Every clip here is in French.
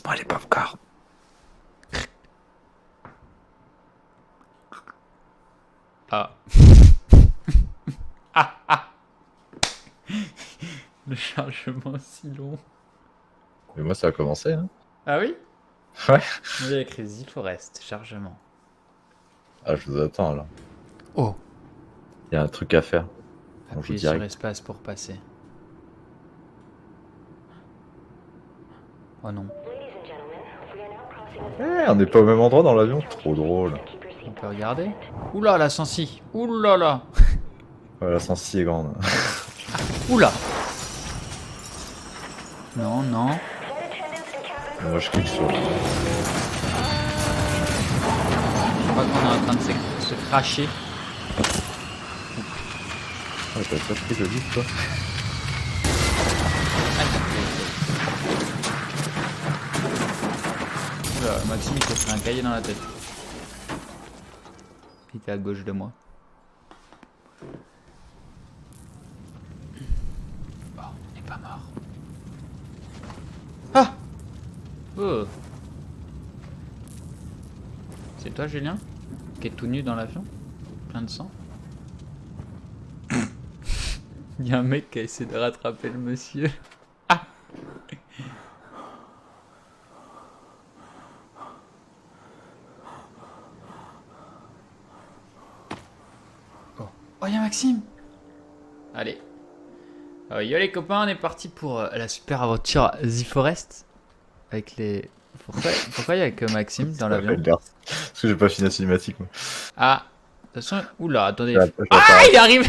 Passe-moi les popcorn. Ah. Le chargement si long. Mais moi, ça a commencé, hein. Ah oui? Ouais. Oui, avec les Forest, chargement. Ah, je vous attends, là. Oh. Il y a un truc à faire. On joue Appuyez sur direct. espace pour passer. Oh non. On n'est pas au même endroit dans l'avion. Trop drôle. On peut regarder. Oula, la sensi. Oula là. Ouais, la sensi est grande. Oula. Non, non. Moi, je clique sur. Je crois qu'on est en train de se cracher. Ah, t'as pas pris le livre, toi. Oula, Maxime il s'est pris un cahier dans la tête. Il était à gauche de moi. Bon, on n'est pas mort. Ah! Oh! C'est toi, Julien? Qui est tout nu dans l'avion? Plein de sang? Il y a un mec qui a essayé de rattraper le monsieur. Ah! Oh, il y a Maxime! Allez. Yo les copains, on est parti pour la super aventure The Forest. Avec les... Pourquoi il y a que Maxime dans l'avion? Parce que j'ai pas fini la cinématique, moi. Ah, attention, oula, attendez. Je vais Ah, il arrive.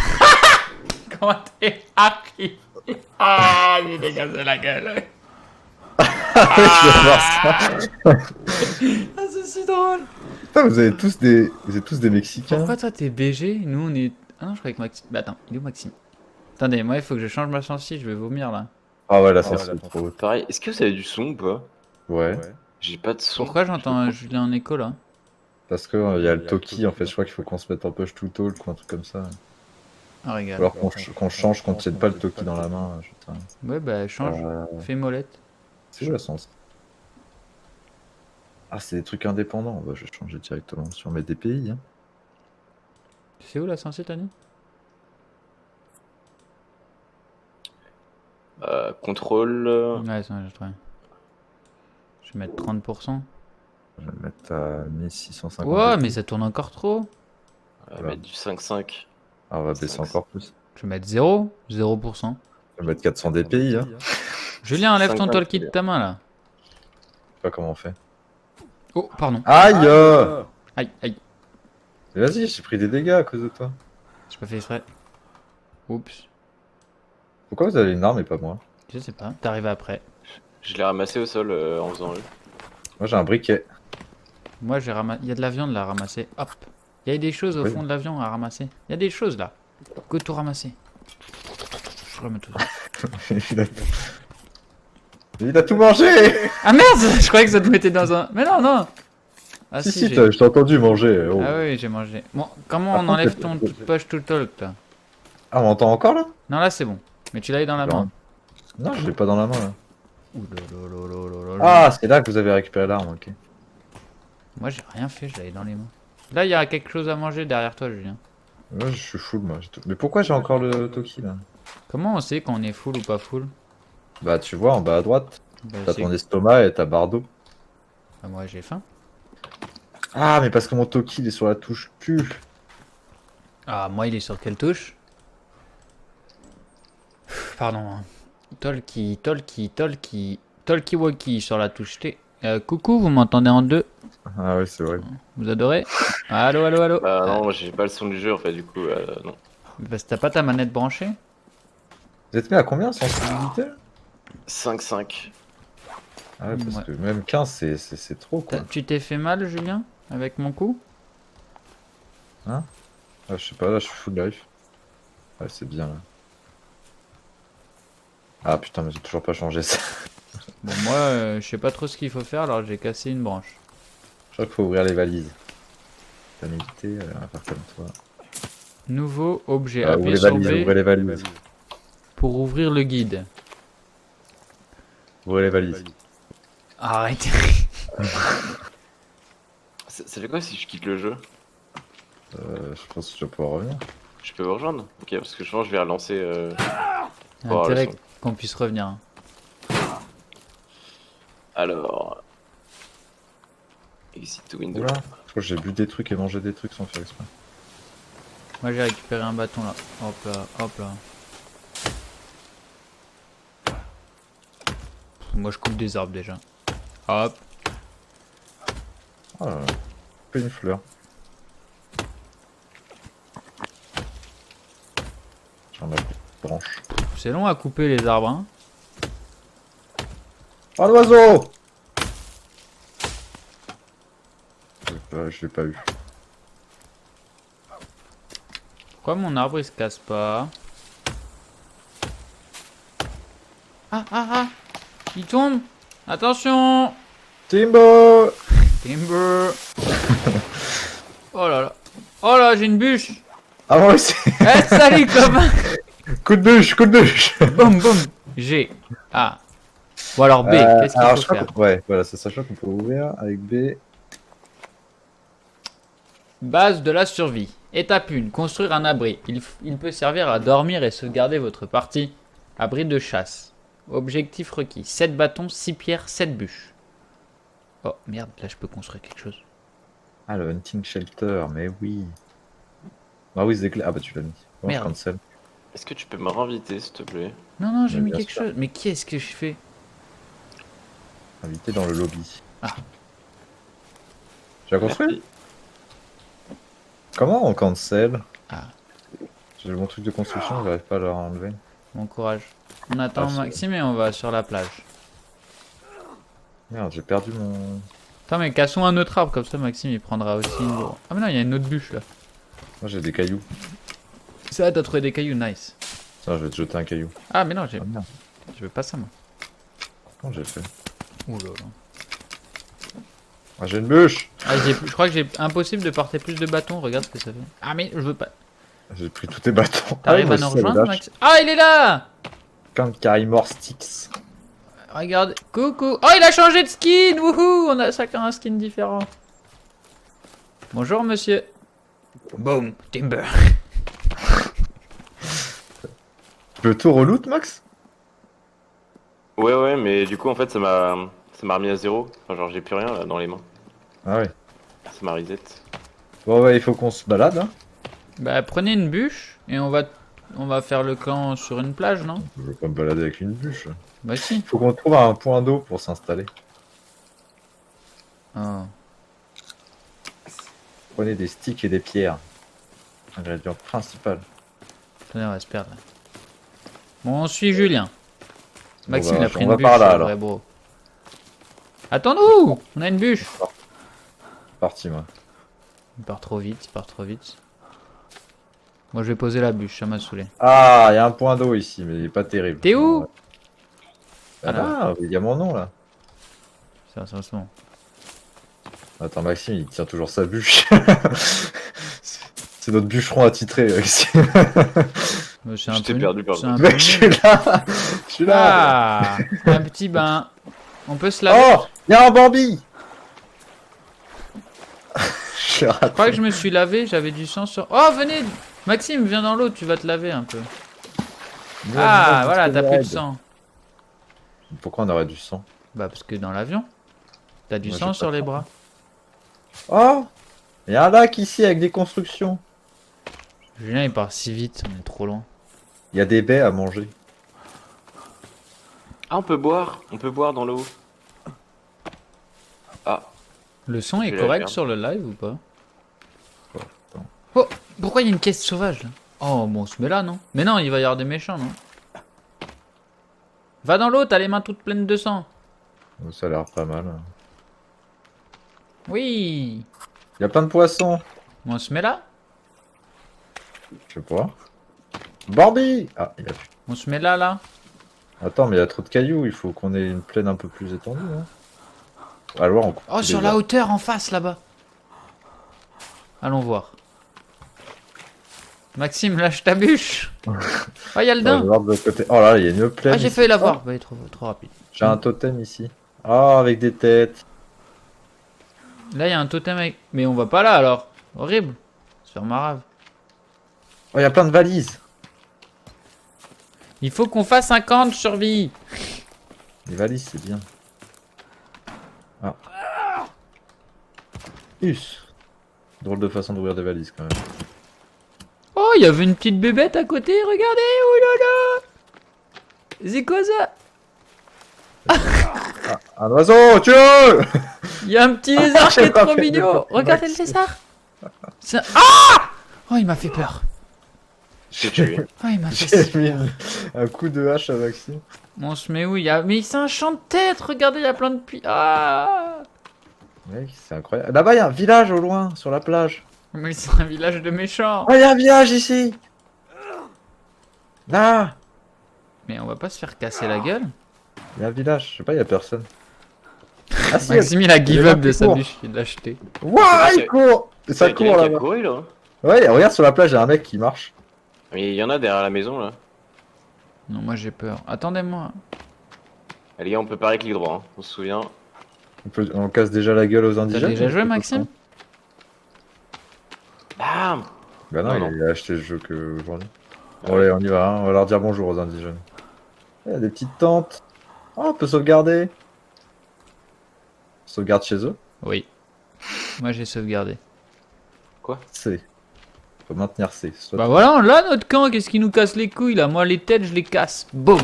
Comment t'es arrivé? Ah, il dégagé la gueule. Je vais voir ça. Ah, c'est si drôle. Putain, vous êtes tous des Mexicains. Pourquoi toi t'es BG? Nous on est... Ah non, je croyais que Maxime... Bah attends, il est où Maxime? Attendez, moi il faut que je change ma sensi, je vais vomir là. Ah ouais, là, ça c'est trop haut. Pareil, est-ce que vous avez du son ou pas? Ouais. J'ai pas de son. Pourquoi j'entends Julien en écho là? Parce que il y a le Toki, en fait, je crois qu'il faut qu'on se mette en push to talk ou un truc comme ça. Ah, regarde. Alors qu'on change, qu'on tienne pas le Toki dans la main. Putain. Ouais, bah change, fais molette. C'est où la sens? Ah, c'est des trucs indépendants. Bah, je vais changer directement sur mes DPI. Hein. C'est où la sensi, Tony? Contrôle. Ouais, ça, j'ai trouvé. Je vais mettre 30%. Je vais le mettre à 1650. Ouais, mais ça tourne encore trop. On va mettre du 5.5. Ah, on va baisser 5. encore plus. Je vais mettre 0, 0%. Je vais mettre 400 DPI. Hein. Julien, enlève ton 50, talkie de ta main là. Je sais pas comment on fait. Oh, pardon. Aïe Aïe, aïe. Mais vas-y, j'ai pris des dégâts à cause de toi. J'ai pas fait exprès. Oups. Pourquoi vous avez une arme et pas moi? Je sais pas, t'es arrivé après. Je l'ai ramassé au sol en faisant le. Moi j'ai un briquet. Moi, j'ai ramassé. Il y a de la viande là à ramasser. Hop. Il y a des choses au fond de l'avion à ramasser. Il y a des choses là. Go tout ramasser. Je remets tout ça. Il a tout mangé. Ah merde! Je croyais que ça te mettait dans un. Mais non, non! Ah Si, j'ai- je t'ai entendu manger. Oh. Ah oui, j'ai mangé. Bon, comment Par on contre, enlève c'est- ton push to talk là? Ah, on m'entend encore là? Non, là c'est bon. Mais tu l'as eu dans la main. Non, je l'ai pas dans la main là. Ouh là là là là là là. Ah, c'est là que vous avez récupéré l'arme, ok. Moi j'ai rien fait, je l'avais dans les mains. Là il y a quelque chose à manger derrière toi, Julien. Ouais, je suis full moi. Mais pourquoi j'ai encore le Toki là? Comment on sait quand on est full ou pas full? Bah, tu vois en bas à droite, Bah, t'as c'est- ton estomac et ta barre d'eau. Bah, moi j'ai faim. Ah, mais parce que mon Toki il est sur la touche Q. Ah, moi il est sur quelle touche? Pardon. Hein. Talkie-walkie sur la touche T. Coucou, vous m'entendez en deux? Ah, ouais, c'est vrai. Vous adorez? Allô, allô, allô? Bah non, moi j'ai pas le son du jeu en fait, du coup, non. Parce que t'as pas ta manette branchée? Vous êtes mis à combien sensibilité là? 5.5. Ah, ouais, parce Ouais. que même 15, c'est trop quoi. Tu t'es fait mal, Julien? Avec mon coup? Ah, je sais pas, là je suis full life. Ouais, c'est bien là. Ah putain, mais j'ai toujours pas changé ça. Bon, moi, je sais pas trop ce qu'il faut faire, alors j'ai cassé une branche. Je crois qu'il faut ouvrir les valises. T'as médité, on va faire comme toi. Nouveau objet. Ouvrez Appuyez les sur valises, B ouvrez les valises. pour ouvrir le guide. Ouvrez les valises. Arrête. Ça fait quoi si je quitte le jeu? Je pense que je vais pouvoir revenir. Je peux vous rejoindre? Ok, parce que je pense que je vais relancer. Il y a Oh, intérêt le son. qu'on puisse revenir. Hein. Alors. Exit to window. Oula, je crois que j'ai bu des trucs et mangé des trucs sans faire exprès. Moi j'ai récupéré un bâton là. Hop là, hop là. Moi je coupe des arbres déjà. Hop. Oh là là, pas une fleur. J'en ai plus de branches. C'est long à couper les arbres. Hein. Oh l'oiseau! Je l'ai pas eu. Pourquoi mon arbre il se casse pas? Ah ah ah! Il tombe! Attention! Timbo! Timber! Oh là là! Oh là, j'ai une bûche! Ah moi aussi! Eh, salut copain! Coup de bûche, coup de bûche! Boum boum! G. A. Ou alors B, qu'est-ce qu'il alors, faut je crois faire? ouais, voilà, c'est sachant qu'on peut ouvrir avec B. Base de la survie. Étape 1. Construire un abri. Il peut servir à dormir et sauvegarder votre partie. Abri de chasse. Objectif requis. 7 bâtons, 6 pierres, 7 bûches. Oh merde, là je peux construire quelque chose. Ah, le hunting shelter, mais oui. Ah oui, c'est éclair. Ah bah tu l'as mis. Bon, je Merde. cancel. Est-ce que tu peux me réinviter, s'il te plaît? Non, non, j'ai Mais mis bien quelque sûr. chose. Mais qu'est-ce que je fais? Invité dans le lobby. Ah. Tu as construit? Merci. Comment on cancel? Ah. J'ai mon truc de construction, j'arrive pas à le enlever. Bon courage. On attend Ah, c'est- Maxime et on va sur la plage. Merde, j'ai perdu mon... Attends, mais cassons un autre arbre, comme ça Maxime il prendra aussi une... Ah mais non, il y a une autre bûche là. Moi j'ai des cailloux. Ça, t'as trouvé des cailloux, nice. Tiens, je vais te jeter un caillou. Ah mais non, j'ai... Ah merde, je veux pas ça moi. comment j'ai fait? Ouh là là. Ah, j'ai une bûche! Ah, je crois que j'ai impossible de porter plus de bâtons, regarde ce que ça fait. Ah mais je veux pas. J'ai pris tous tes bâtons. T'arrives moi à nous aussi, ça me rejoindre lâche. Maxime? Ah il est là! Quand Carimore Sticks. Regarde, coucou. Oh il a changé de skin, wouhou! On a chacun un skin différent. Bonjour monsieur. Boom, timber. Tu peux tout reloot, Max? Ouais, mais du coup, en fait, ça m'a remis à zéro. Enfin, genre, j'ai plus rien là dans les mains. Ah ouais. Ça m'a reset. Bon ouais, il faut qu'on se balade, hein. Bah prenez une bûche et on va faire le camp sur une plage, non? Je veux pas me balader avec une bûche. Bah si. Faut qu'on trouve un point d'eau pour s'installer. Oh. Prenez des sticks et des pierres. Ingrédient principal. Attendez, on va se perdre là. Bon, on suit Julien. Maxime, bah, il a pris on une va bûche, par là, c'est alors. vrai, bro. Attends-nous! On a une bûche! Parti, moi. Il part trop vite, il part trop vite. Moi, je vais poser la bûche, ça m'a saoulé. Ah, il y a un point d'eau ici, mais il est pas terrible. T'es où? Ah là, il y a mon nom là. Ça, c'est bon. Attends, Maxime, il tient toujours sa bûche. C'est notre bûcheron attitré ici. C'est un Je t'ai peu perdu, nul, pardon. c'est un peu Mec, je suis nul. là. Je suis là. Ah! Un petit bain. On peut se laver. Oh, il y a un Bambi. Je Je crois que je me suis lavé, j'avais du sang sur... Oh, venez! Maxime, viens dans l'eau, tu vas te laver un peu. Ah, voilà, t'as plus de sang. Pourquoi on aurait du sang? Bah, parce que dans l'avion, t'as du Moi, sang j'ai sur pas de les sang. bras. Oh, il y a un lac ici avec des constructions. Julien, il part si vite, on est trop loin. Il y a des baies à manger. Ah, on peut boire dans l'eau. Ah, Le son est Je vais la correct faire. sur le live ou pas? Oh, attends. Oh, pourquoi il y a une caisse sauvage là? Oh, bon, on se met là, non? Mais non, il va y avoir des méchants, non? Va dans l'eau, t'as les mains toutes pleines de sang. Oh, ça a l'air pas mal. Oui. Il y a plein de poissons. On se met là? Je sais pas. Bambi. Ah, il y a plus. On se met là, là? Attends, mais il y a trop de cailloux. Il faut qu'on ait une plaine un peu plus étendue. Hein. Alors, on coupe Oh, les sur la arbres. hauteur, en face, là-bas. Allons voir. Maxime, lâche ta bûche. Oh, il y a le On va daim. voir de l'autre côté. Oh là, il y a une plaine. Ah, j'ai ici. failli Oh, l'avoir. Bah, il est trop rapide. j'ai un totem ici. Oh, avec des têtes. Là, il y a un totem avec. Mais on va pas là alors. Horrible. Se faire marave. Oh, il y a plein de valises. Il faut qu'on fasse un camp de survie. Les valises, c'est bien. Ah. Us. Drôle de façon d'ouvrir des valises quand même. Oh, il y avait une petite bébête à côté. Regardez. Oh là là. C'est quoi ça? Un oiseau, tue-le. Il y a un petit lézard qui est J'ai pas trop fait mignon. de- Regardez le lézard. Ah! Oh, il m'a fait peur. Je t'ai tué. Oh, il m'a fait. J'ai mis un coup de hache à Maxime. On se met où il y a. Mais c'est un champ de tête. Regardez, il y a plein de puits. Ah! Mec, c'est incroyable. Là-bas, il y a un village au loin, sur la plage. Mais c'est un village de méchants. Oh, il y a un village ici. Là, Mais on va pas se faire casser la gueule. il y a un village. Je sais pas, il y a personne. Ah si, Maxime, il a give il y a up de qui sa court. bûche. Il l'a acheté. Ouah, il court. Et ça Il y a quelqu'un court qui a là-bas. couru, là. Ouais, regarde sur la plage, il y a un mec qui marche. Mais il y en a derrière la maison, là. Non, moi j'ai peur. Attendez-moi. Eh, les gars, on peut parer clic droit, hein. On se souvient. On casse déjà la gueule aux T'as indigènes. déjà joué, Maxime? Bam. Bah non, Non, il a acheté le jeu que aujourd'hui. Ah Bon, allez, on y va, hein. On va leur dire bonjour aux indigènes. Il y a des petites tentes. Oh, on peut sauvegarder. Sauvegarde chez eux. Oui. Moi j'ai sauvegardé. C. Faut maintenir C. Soit Bah voilà, là notre camp, qu'est-ce qui nous casse les couilles là? Moi les têtes, je les casse. Boum!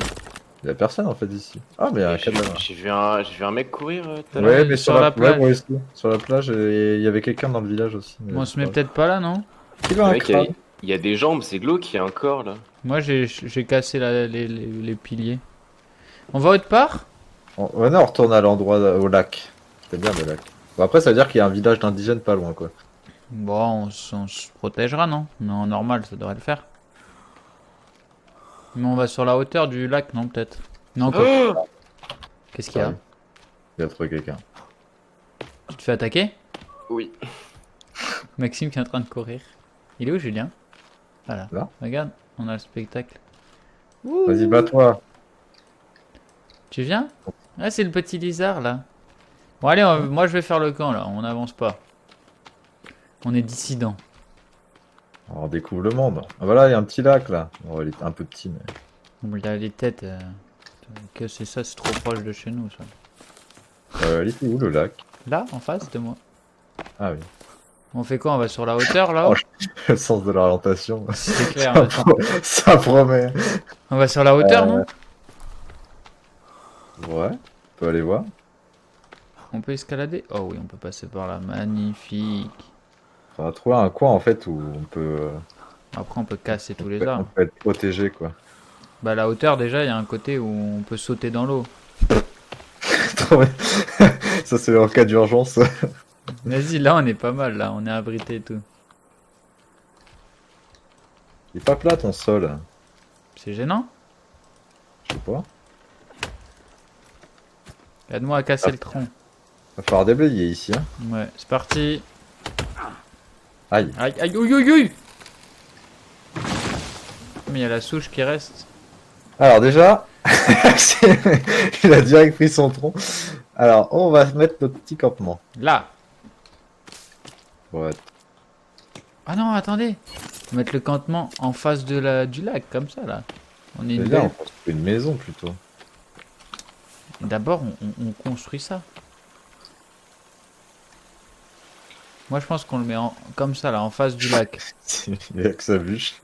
il y a personne en fait ici. Ah, mais il y a un J'ai cadavre. j'ai vu un mec courir tout à l'heure. Ouais, Ouais, mais sur sur la la plage. plage. Ouais, moi aussi. Sur la plage, et il y avait quelqu'un dans le village aussi. mais Bon, on se met c'est pas peut-être pas là, non? grave. Il a un Mec, il y a- crâne. il y a des jambes, c'est glauque, il y a un corps, là. Moi j'ai cassé les piliers. On va autre part? Ouais, non, on retourne à l'endroit, au lac. C'était bien le lac. Bon, après, ça veut dire qu'il y a un village d'indigènes pas loin, quoi. Bon, on se protégera, non? Non, normal, ça devrait le faire. Mais on va sur la hauteur du lac, non, peut-être? Non, quoi. Oh Qu'est-ce qu'il y a? Il a trouvé quelqu'un. Tu te fais attaquer? Oui. Maxime qui est en train de courir. Il est où, Julien? Voilà. Là. Regarde, on a le spectacle. Vas-y, bats-toi. Tu viens? Ah, c'est le petit lézard, là. Bon, allez, moi je vais faire le camp, là. On n'avance pas. On est dissidents. On découvre le monde. Ah, voilà, il y a un petit lac là. Bon, il est un peu petit, mais. Bon, il y a les têtes. Que c'est ça? C'est trop proche de chez nous, ça. Il était où le lac? Là, en face de moi. Ah oui. On fait quoi? On va sur la hauteur, là-haut? Le sens de l'orientation. C'est clair. Ça, ouais. ça promet. On va sur la hauteur, non? Ouais, on peut aller voir. On peut escalader? Oh oui, on peut passer par là. Magnifique. On va trouver un coin en fait où on peut, Après, on peut casser tous les on arbres. peut être protégé quoi. Bah, la hauteur, déjà, il y a un côté où on peut sauter dans l'eau. Ça c'est en cas d'urgence. Vas-y, là, on est pas mal, là. On est abrité et tout. Il est pas plat ton sol. C'est gênant? Je sais pas. Aide-moi à casser le tronc. Va falloir déblayer ici. Hein. Ouais, c'est parti. Aïe. Aïe, aïe, aïe, aïe, aïe. Mais il y a la souche qui reste. Alors déjà, il a direct pris son tronc. Alors on va mettre notre petit campement. Là. Ouais. Ah non, attendez. On va mettre le campement en face du lac, comme ça, là. On est C'est une bien, on belle... construit une maison plutôt. D'abord, on construit ça. Moi, je pense qu'on le met comme ça, là, en face du lac. Il a que sa bûche.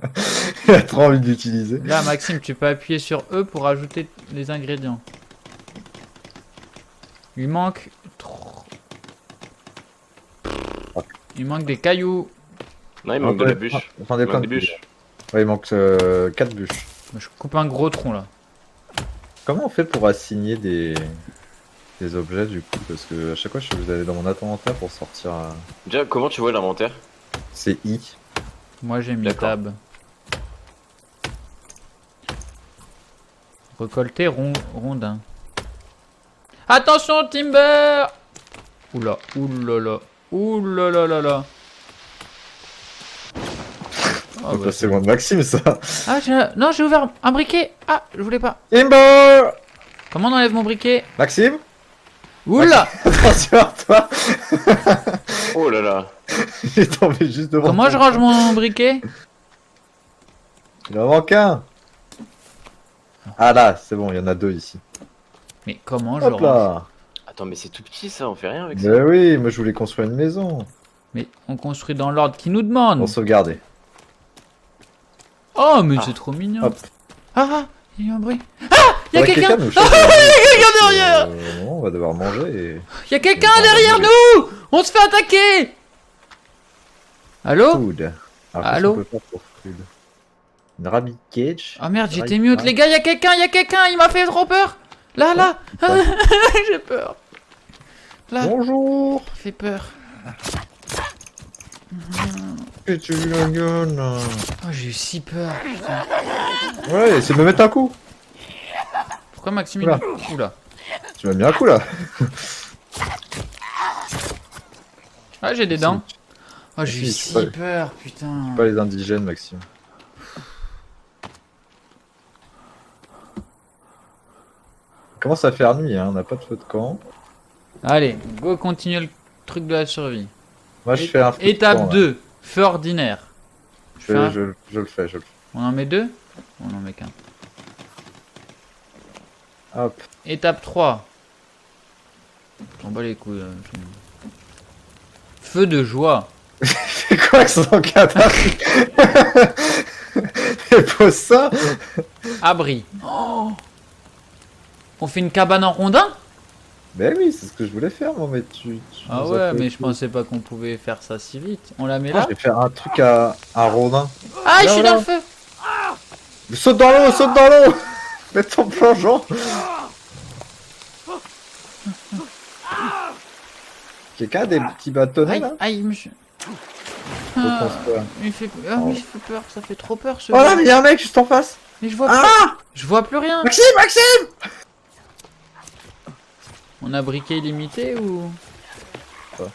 Il a trop envie de l'utiliser. Là, Maxime, tu peux appuyer sur E pour ajouter les ingrédients. Il manque... Il manque des cailloux. Non, il manque de la bûche. J'en ai Il plein manque de des bûches. Ouais, il manque 4 bûches. Je coupe un gros tronc, là. Comment on fait pour assigner des objets du coup? Parce que à chaque fois je suis obligé d'aller dans mon inventaire pour sortir. Déjà, comment tu vois l'inventaire? C'est I. Moi, j'ai mis D'accord. tab. Récolter rondin. Attention, Timber! Oula, oulala, oulala. Ah, Oh, bah, bah, c'est loin de Maxime ça. ah, non, j'ai ouvert un briquet. Ah, je voulais pas. Timber! Comment on enlève mon briquet? Maxime? Oula! Attention à toi. Oh là là. Il est tombé juste devant. Comment je range mon briquet? Il en manque un. Ah là, c'est bon, il y en a deux ici. Mais comment je Hop range? là. Attends, mais c'est tout petit ça, on fait rien avec ça. Mais oui, moi je voulais construire une maison. Mais on construit dans l'ordre qui nous demande. Pour sauvegarder. Oh, mais Ah. c'est trop mignon. Hop. Ah, il y a eu un bruit. Ah, il y a Faudrait que quelqu'un. nous chasse quelqu'un derrière. On va devoir manger et... Il y a quelqu'un derrière nous. On se fait attaquer. Allô? Food. Alors, Allô. qu'est-ce qu'on peut faire pour food? Une rabbit cage. Oh merde, j'étais Right, mute. hein. Les gars, il y a quelqu'un. Il m'a fait trop peur. Là. Putain. J'ai peur. Là, Bonjour. il fait peur. Que tu la gueule. Oh, j'ai eu si peur. Putain. Ouais, c'est de me mettre un coup. Pourquoi Maxime Oula. Oula. Tu m'as mis un coup là. Ah, j'ai des dents. Oh, j'ai eu Si, si tu peux- peur, putain. Pas les indigènes, Maxime. Commence à faire nuit, hein. On n'a pas de feu de camp. Allez, go continuer le truc de la survie. Moi je fais un feu de camp, Étape là. 2, feu ordinaire. Je le fais. On en met deux? On en met qu'un. Hop. Étape 3. On bat les couilles. Feu de joie. C'est quoi que son cadavre? Et pose ça. Abri. Oh, on fait une cabane en rondin? Ben oui, c'est ce que je voulais faire, moi, mais tu Ah nous as ouais, fait mais je tout. pensais pas qu'on pouvait faire ça si vite. On la met Ah, là? je vais faire un truc à un rondin. Ah, je suis Là, dans là. le feu! Mais saute dans l'eau, saute dans l'eau. Mets ton plongeon. Quelqu'un a des petits bâtonnets Aïe, là? aïe, monsieur. Je pense pas. Il fait... Ah, mais il fait peur, ça fait trop peur ce Oh là, jeu. mais y'a un mec juste en face! Mais je vois Ah! je vois plus rien. Maxime, Maxime! On a briquet illimité ou... Quoi?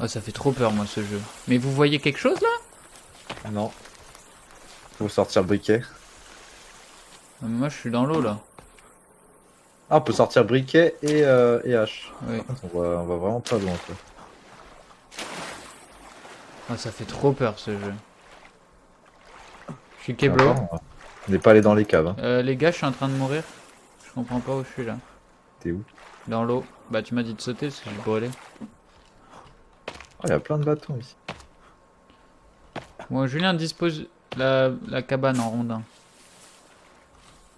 Oh, ça fait trop peur moi ce jeu. Mais vous voyez quelque chose là? Non. Faut sortir le briquet. Ah, mais moi je suis dans l'eau là. Ah, on peut sortir briquet et hache. Oui. On va vraiment pas loin quoi. Oh, ça fait trop peur ce jeu. Je suis Keblo. Attends, on n'est pas allé dans les caves. Hein. Les gars, je suis en train de mourir. Je comprends pas où je suis là. T'es où? Dans l'eau. Bah tu m'as dit de sauter parce que je brûlais. Oh, il y a plein de bâtons ici. Bon, Julien dispose la cabane en rondin.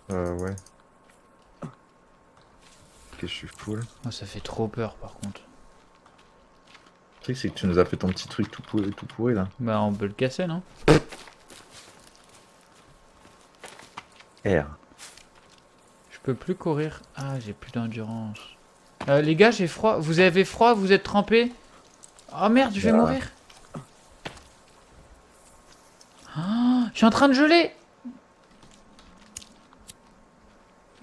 Ouais. Ok, je suis full. Oh, ça fait trop peur par contre. Le truc, c'est que tu nous as fait ton petit truc tout pourri là. Bah on peut le casser non? R. Je peux plus courir. Ah, j'ai plus d'endurance. Les gars, j'ai froid. Vous avez froid? Vous êtes trempés? Oh merde, je vais Bah. mourir. Ah, je suis en train de geler.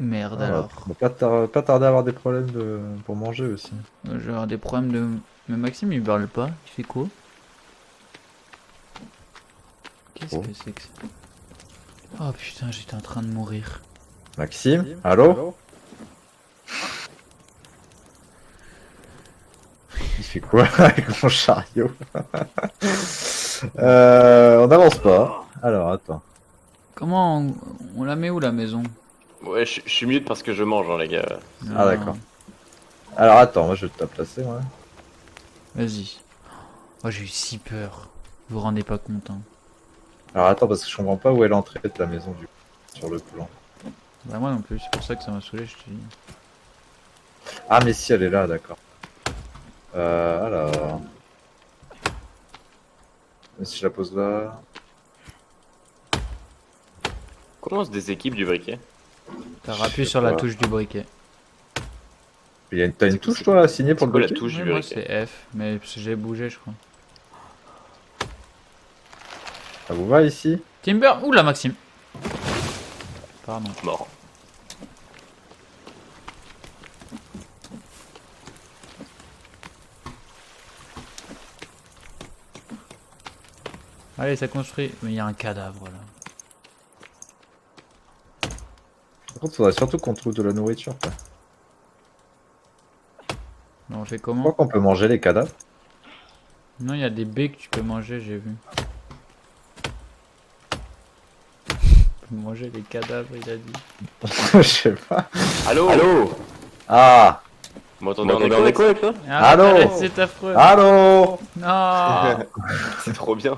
Merde alors. On va pas tarder à avoir des problèmes pour manger aussi. Je vais avoir des problèmes de... Mais Maxime, il parle pas. Il fait quoi? Qu'est-ce Oh. que c'est que ça? Oh putain, j'étais en train de mourir. Maxime? Allô? Il fait quoi avec mon chariot? On n'avance pas. Alors, attends. Comment on la met où la maison? Ouais, je suis mute parce que je mange, hein, les gars. Ah, d'accord. Alors, attends, moi je vais te la placer, ouais. Vas-y. Oh, j'ai eu si peur. Vous vous rendez pas compte, hein. Alors, attends, parce que je comprends pas où est l'entrée de la maison du coup, sur le plan. Bah moi non plus, c'est pour ça que ça m'a saoulé, je te dis. Ah, mais si, elle est là, d'accord. Alors. Et si je la pose là. Comment on se déséquipe du briquet? T'as Je rappuyé sais sur la pas. touche du briquet. T'as une touche, toi, à signer pour C'est le quoi la briquet? touche du Ouais, moi briquet? c'est F, mais j'ai bougé je crois. Ça vous va ici? Timber, oula Maxime. Pardon. Mort. Allez, ça construit. Mais il y a un cadavre là. Par contre, faudrait surtout qu'on trouve de la nourriture. Quoi. On fait Je crois comment? qu'on peut manger les cadavres. Non, il y a des baies que tu peux manger, j'ai vu. Tu peux manger les cadavres, il a dit. Je sais pas. Allô? Allô? Ah! Vous m'entendez en M'entendez écho en écho avec ça? Ah, Allô arrête, c'est affreux. Allô? Non. C'est trop bien.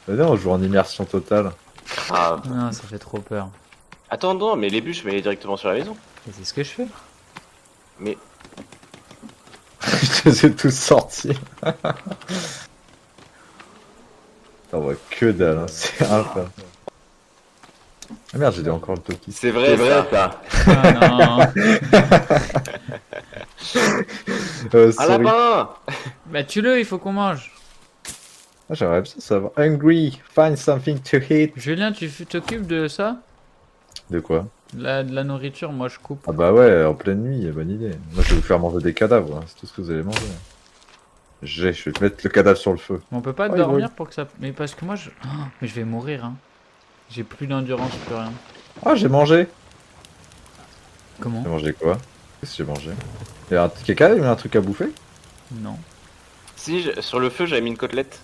Venez, on joue en immersion totale. Ah. Non, ça fait trop peur. Attends, non, mais les bûches, je mets les directement sur la maison. Et c'est ce que je fais. Mais Je les ai tous sortis. On voit que dalle, hein. C'est infâme. Ah merde, j'ai dit encore le Toki. c'est vrai, ça. Ah non. Un Sorry. lapin! Bah tue-le, il faut qu'on mange. Ah, j'aimerais bien savoir. Hungry, find something to eat. Julien, t'occupes de ça? De quoi? De la nourriture, moi je coupe. Ah bah ouais, en pleine nuit, bonne idée. Moi je vais vous faire manger des cadavres, hein. C'est tout ce que vous allez manger. Je vais te mettre le cadavre sur le feu. Mais on peut pas Oh, il dormir vole. pour que ça... Mais parce que moi je... Oh, mais je vais mourir, hein. J'ai plus d'endurance, plus rien. Ah, j'ai mangé. Comment? J'ai mangé quoi? Qu'est-ce que j'ai mangé? Quelqu'un a mis un truc à bouffer? Non. Si, sur le feu, j'avais mis une côtelette.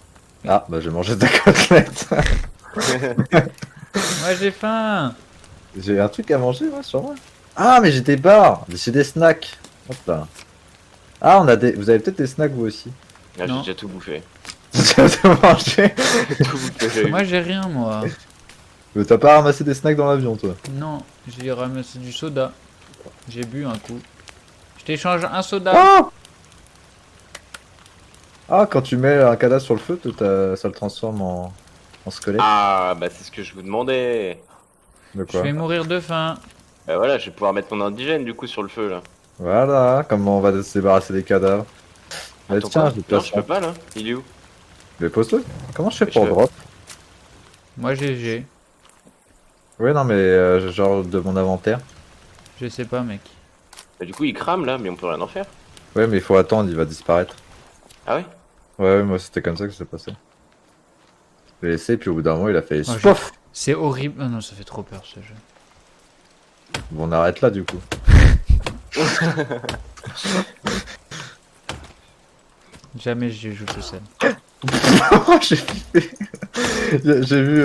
Ah, bah j'ai mangé de la côtelette. Moi j'ai faim. J'ai un truc à manger, ouais, sur moi. Ah, mais j'ai des bars. J'ai des snacks. Hop là. Ah, on a des... Vous avez peut-être des snacks vous aussi. Ah, j'ai Non. déjà tout bouffé. J'ai tout mangé. Tout bouffé, j'ai eu. Moi j'ai rien, moi. Mais t'as pas ramassé des snacks dans l'avion, toi? Non, j'ai ramassé du soda. J'ai bu un coup. Je t'échange un soda. Ah! Ah, quand tu mets un cadavre sur le feu, ça le transforme en squelette. Ah, bah c'est ce que je vous demandais. De Je quoi? vais mourir de faim. Bah voilà, je vais pouvoir mettre mon indigène du coup sur le feu là. Voilà, comment on va se débarrasser des cadavres. Bah, Attends, tiens, quoi je Non, place je peux pas là. Il est où? Mais pose-le. Comment je fais Mais pour je peux. drop? Moi GG. Ouais, non, mais genre de mon inventaire. Je sais pas, mec. Bah du coup il crame là, mais on peut rien en faire. Ouais, mais il faut attendre, il va disparaître. Ah ouais? Ouais, moi c'était comme ça que ça passé. Je l'ai laissé, puis au bout d'un moment, il a fait Oh, SPOF! C'est horrible. Oh non, ça fait trop peur ce jeu. Bon, on arrête là du coup. Jamais je joue tout seul. J'ai flippé. J'ai vu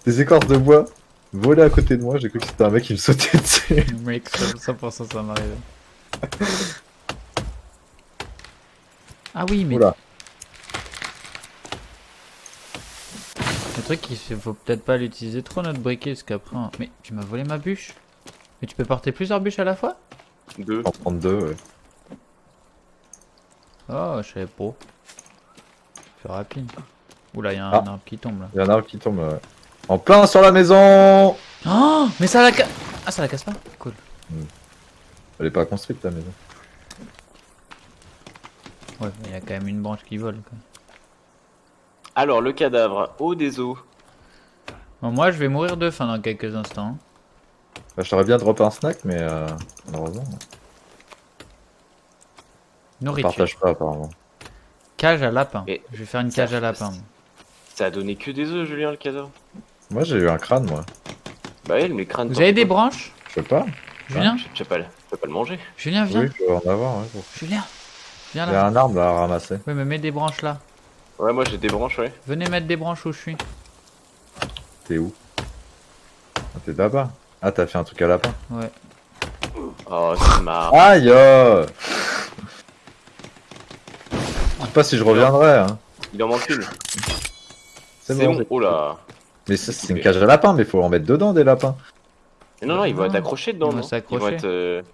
des écorces de bois voler à côté de moi, j'ai cru que c'était un mec qui me sautait dessus. Mec, 100% ça m'arrive. Ah oui, mais Oula. le truc, faut peut-être pas l'utiliser trop notre briquet, parce qu'après... Mais tu m'as volé ma bûche. Mais tu peux porter plusieurs bûches à la fois? 2. 132, ouais. Oh, je savais pas. C'est rapide. Oula, il y a un Ah. arbre qui tombe là. Il y a un arbre qui tombe en plein sur la maison! Oh, mais ça la casse. Ah, ça la casse pas? Cool. Elle est pas construite ta maison. Ouais, mais il y a quand même une branche qui vole. Quoi. Alors le cadavre, eau des eaux. Bon, moi, je vais mourir de faim dans quelques instants. Bah, je t'aurais bien droppé un snack, mais malheureusement, on Nourriture. partage pas apparemment. Cage à lapin. Et Je vais faire une ça- cage à lapin. moi. Ça a donné que des œufs, Julien, le cadavre. Moi j'ai eu un crâne, moi. Bah ouais, mais crâne. Vous avez des branches? Je sais pas. Julien? Je peux pas le manger. Julien, viens. Oui, je dois en avoir, ouais. Bon. Julien. Viens Il y a là. un arbre là à ramasser. Oui, mais mets des branches là. Ouais, moi j'ai des branches, ouais. Venez mettre des branches où je suis. T'es où? Ah, t'es là-bas. Ah, t'as fait un truc à lapin. Ouais. Oh, c'est marrant. Aïe! Je sais pas si je reviendrai, hein. Il en manque une. C'est C'est bon. bon. Oh là. Mais c'est une cage à lapin, mais faut en mettre dedans des lapins. Mais non, non, ils vont Non. être accrochés dedans. Ils vont non s'accrocher. Ils vont être.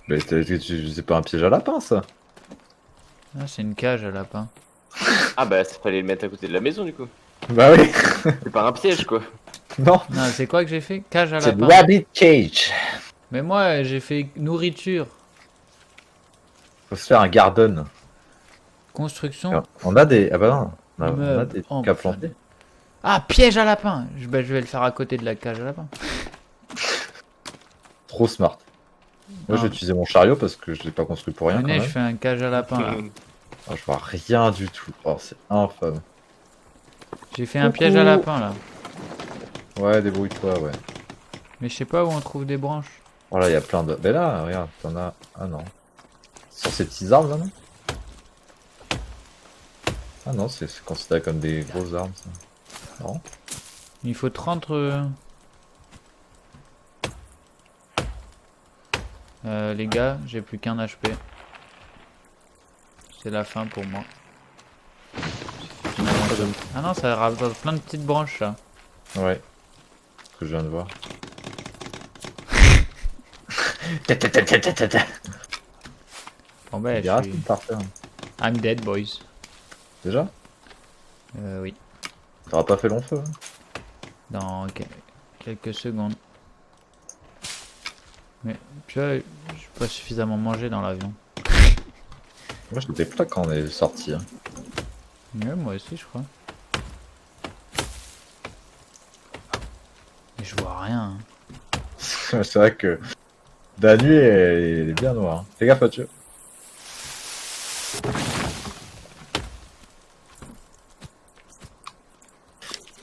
Mais c'est pas un piège à lapin, ça. Ah, c'est une cage à lapin. Ah bah, ça fallait le mettre à côté de la maison du coup. Bah oui. C'est pas un piège quoi. Non. Non, c'est quoi que j'ai fait? Cage à C'est lapin. rabbit cage. Mais moi, j'ai fait nourriture, Faut se faire un garden. construction. On a des. Ah bah non. On a Meuble. des Oh, trucs à putain. planter. Ah, piège à lapin. Bah, je vais le faire à côté de la cage à lapin. Trop smart. Moi, Non. je vais utiliser mon chariot parce que je l'ai pas construit pour rien. Quand Venez, je même. fais un cage à lapin là. Oh, je vois rien du tout. Oh, c'est infâme. J'ai fait un Coucou. piège à lapin là. Ouais, débrouille-toi, ouais. Mais je sais pas où on trouve des branches. Oh là, il y a plein de. Mais là, regarde, t'en as. Ah non. Sur ces petits arbres là, non? Ah non, c'est considéré comme des gros arbres ça. Non. Il faut 30. Les gars, j'ai plus qu'un HP. C'est la fin pour moi. Ah non, ça rapporte plein de petites branches là. Ouais. Ce que je viens de voir. Bon bah, Il y je a suis... par terre. I'm dead, boys. Déjà? Oui, T'auras pas fait long feu. Hein. dans quelques secondes. Mais tu vois, j'ai pas suffisamment mangé dans l'avion. Moi j'étais plat quand on est sorti. Hein. Ouais, moi aussi, je crois. Mais je vois rien. Hein. C'est vrai que la nuit elle est bien noire. Hein. Fais gaffe Mathieu.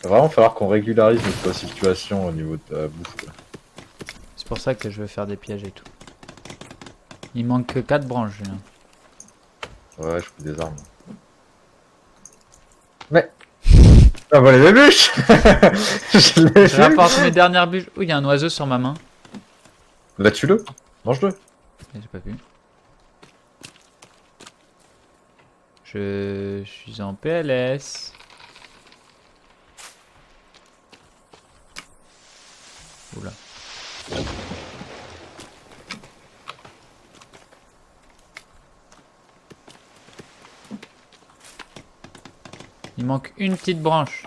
Il va vraiment falloir qu'on régularise notre situation au niveau de la bouffe. Quoi. C'est pour ça que je vais faire des pièges et tout. Il manque que 4 branches, Julien. Ouais, je fous des armes. Mais t'as volé des bûches. Je l'ai Je vu. rapporte mes dernières bûches. Oh, il y a un oiseau sur ma main. Bah tue-le. Mange-le. J'ai pas vu. Je suis en PLS. Oula. Il manque une petite branche.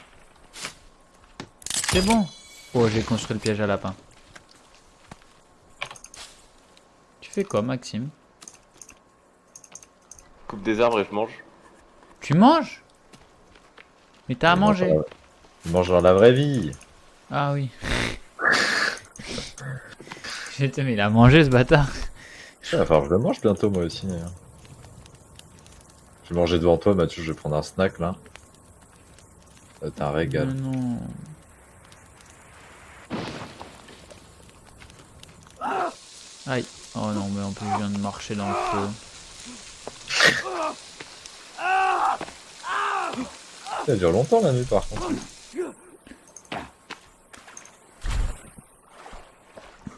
C'est bon. Oh, j'ai construit le piège à lapin. Tu fais quoi, Maxime? Coupe des arbres et je mange. Tu manges? Mais t'as à manger. Il mange dans la vraie vie. Ah oui. J'étais, mais il a mangé ce bâtard. Ouais, enfin, je le mange bientôt moi aussi. Hein. Je vais manger devant toi, Mathieu. Je vais prendre un snack là. Ça va être un régal. Non. Aïe. Oh non, mais en plus je viens de marcher dans le feu. Ça dure longtemps la nuit par contre.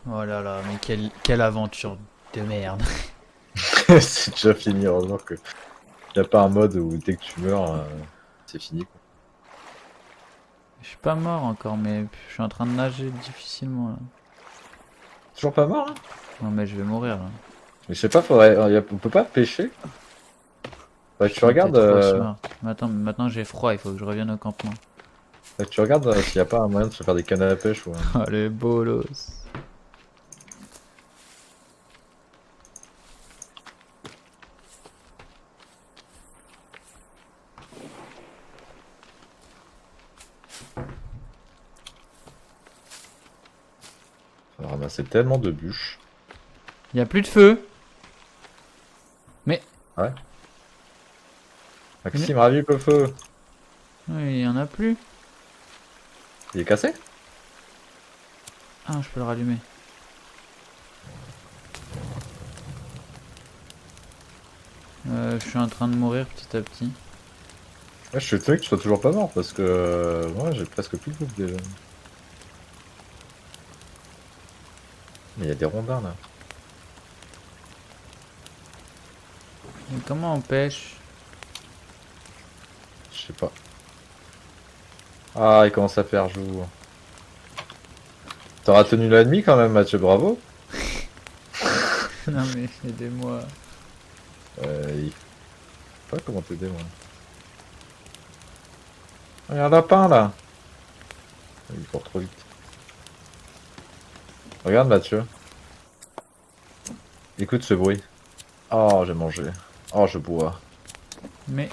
Oh là là, mais quelle aventure de merde. C'est déjà fini, heureusement que y a pas un mode où dès que tu meurs, c'est fini. Quoi. Je suis pas mort encore, mais je suis en train de nager difficilement là. Toujours pas mort hein. Non mais je vais mourir là. Mais je sais pas, faudrait, on peut pas pêcher. Faudrait que tu regardes, Maintenant j'ai froid, il faut que je revienne au campement. faudrait que tu regardes s'il y a pas un moyen de se faire des cannes à pêche ou. Oh le bolos. On va ramasser tellement de bûches. Y a plus de feu. Maxime, ravive le feu. Oui, y en a plus. Il est cassé? Ah, je peux le rallumer. Je suis en train de mourir petit à petit. Ouais, je suis étonné que tu sois toujours pas mort parce que moi j'ai presque plus de bouffe déjà. Mais il y a des rondins là. Mais comment on pêche? Je sais pas. Ah, il commence à faire jour. T'auras tenu la nuit quand même, Mathieu, bravo. Non mais aidez-moi. Il... Je sais pas comment t'aider moi. Oh, il y a un lapin là. Il court trop vite. Regarde Mathieu. Écoute ce bruit. Oh, j'ai mangé. Oh, je bois. Mais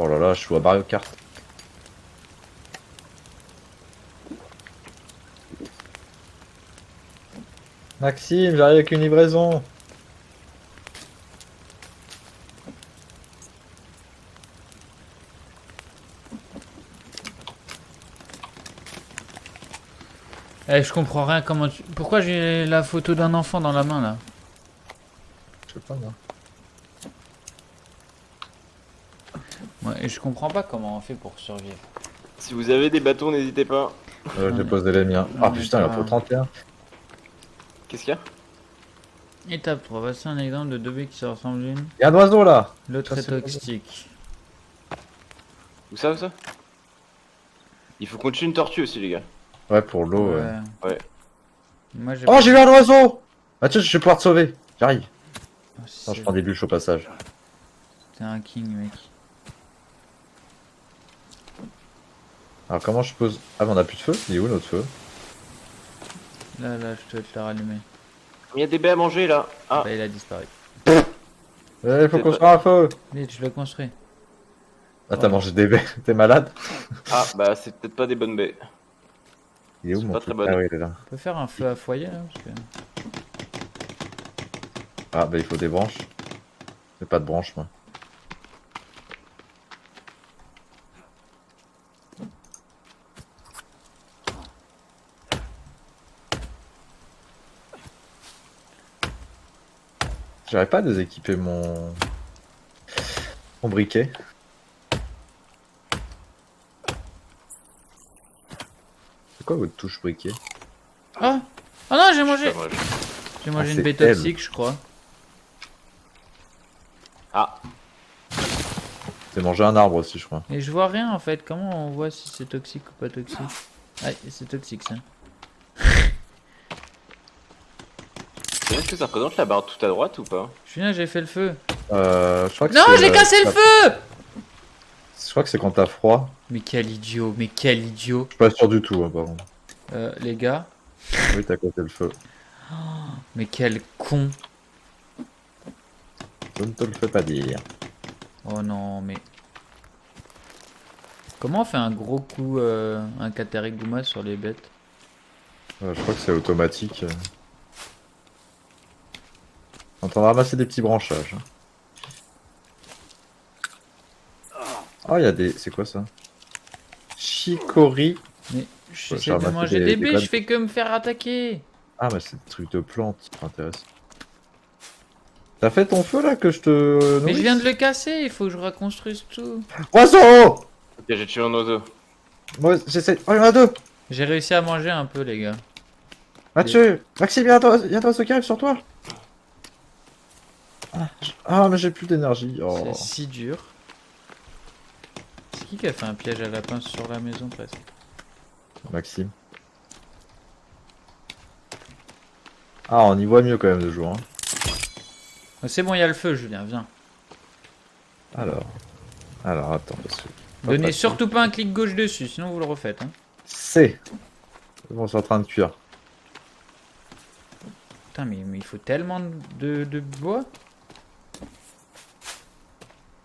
Oh là là, je suis à Mario Kart. Maxime, j'arrive avec une livraison. Eh, je comprends rien, comment tu... Pourquoi j'ai la photo d'un enfant dans la main, là? Je sais pas moi. Ouais, et je comprends pas comment on fait pour survivre. Si vous avez des bâtons, n'hésitez pas. J'ai posé les miens. on Ah est putain, il en pas- faut 31. Qu'est-ce qu'il y a? Étape 3, voici un exemple de deux baies qui se ressemblent l'une. Il y a un oiseau là. L'autre Ça, est c'est pas toxique. Où ça, où ça? Il faut qu'on tue une tortue aussi, les gars. Ouais, pour l'eau. Ouais. Ouais. Moi j'ai... Oh, j'ai vu un oiseau. Mathieu, je vais pouvoir te sauver. J'arrive. Oh, Non, je prends des bûches au passage. T'es un king, mec. Alors comment je pose... Ah mais on a plus de feu. Il est où notre feu? Là, je te l'ai rallumé. Il y a des baies à manger, là. Ah, Bah, il a disparu. Il faut construire un feu. Vite, je le construis. Ah t'as mangé des baies. T'es malade? ah, bah c'est peut-être pas des bonnes baies. Il est où C'est mon pas truc? très bonne. Ah oui, il est là. On peut faire un feu à foyer, là, parce que... Ah bah il faut des branches. J'ai pas de branches moi. J'arrive pas à déséquiper mon briquet. C'est quoi votre touche briquet? Oh! Oh non, j'ai mangé! Moi, J'ai mangé Ah, une c'est baie elle. toxique, je crois. Ah, T'as mangé un arbre aussi je crois. Et je vois rien, en fait. Comment on voit si c'est toxique ou pas toxique? Ah, c'est toxique, ça. est-ce que ça représente la barre tout à droite ou pas? Julien, j'ai fait le feu. Je crois que Non, c'est, j'ai cassé le feu! Je crois que c'est quand t'as froid. Mais quel idiot, mais quel idiot. Je suis pas sûr du tout hein, par contre. Les gars, Oui t'as cassé le feu. mais quel con. Je ne te le fais pas dire. Oh non, mais... Comment on fait un gros coup, un Katariguma sur les bêtes? Je crois que c'est automatique. On est en train de ramasser des petits branchages. Oh il y a des... C'est quoi ça? Chicory. Mais Ouais, j'essaie j'ai de ramassé manger des des baies, graines. je fais que me faire attaquer. Ah mais c'est des trucs de plantes. Intéressant. T'as fait ton feu là que je te... Mais je nourrisse viens de le casser, il faut que je reconstruise tout. Oiseau! Ok, j'ai tué un oiseau. Moi j'essaie... Oh il y en a deux! J'ai réussi à manger un peu, les gars. Mathieu! Maxime, il y a un oiseau qui arrive sur toi! Ah mais j'ai plus d'énergie. Oh. C'est si dur. C'est qui a fait un piège à lapin sur la maison, presque? Maxime. Ah on y voit mieux quand même de jour. Hein. Oh, c'est bon, il y a le feu, Julien, viens. Alors attends parce que... Donnez surtout pas un clic gauche dessus, sinon vous le refaites. Hein. C'est... Bon c'est en train de cuire. Putain, mais il faut tellement de bois.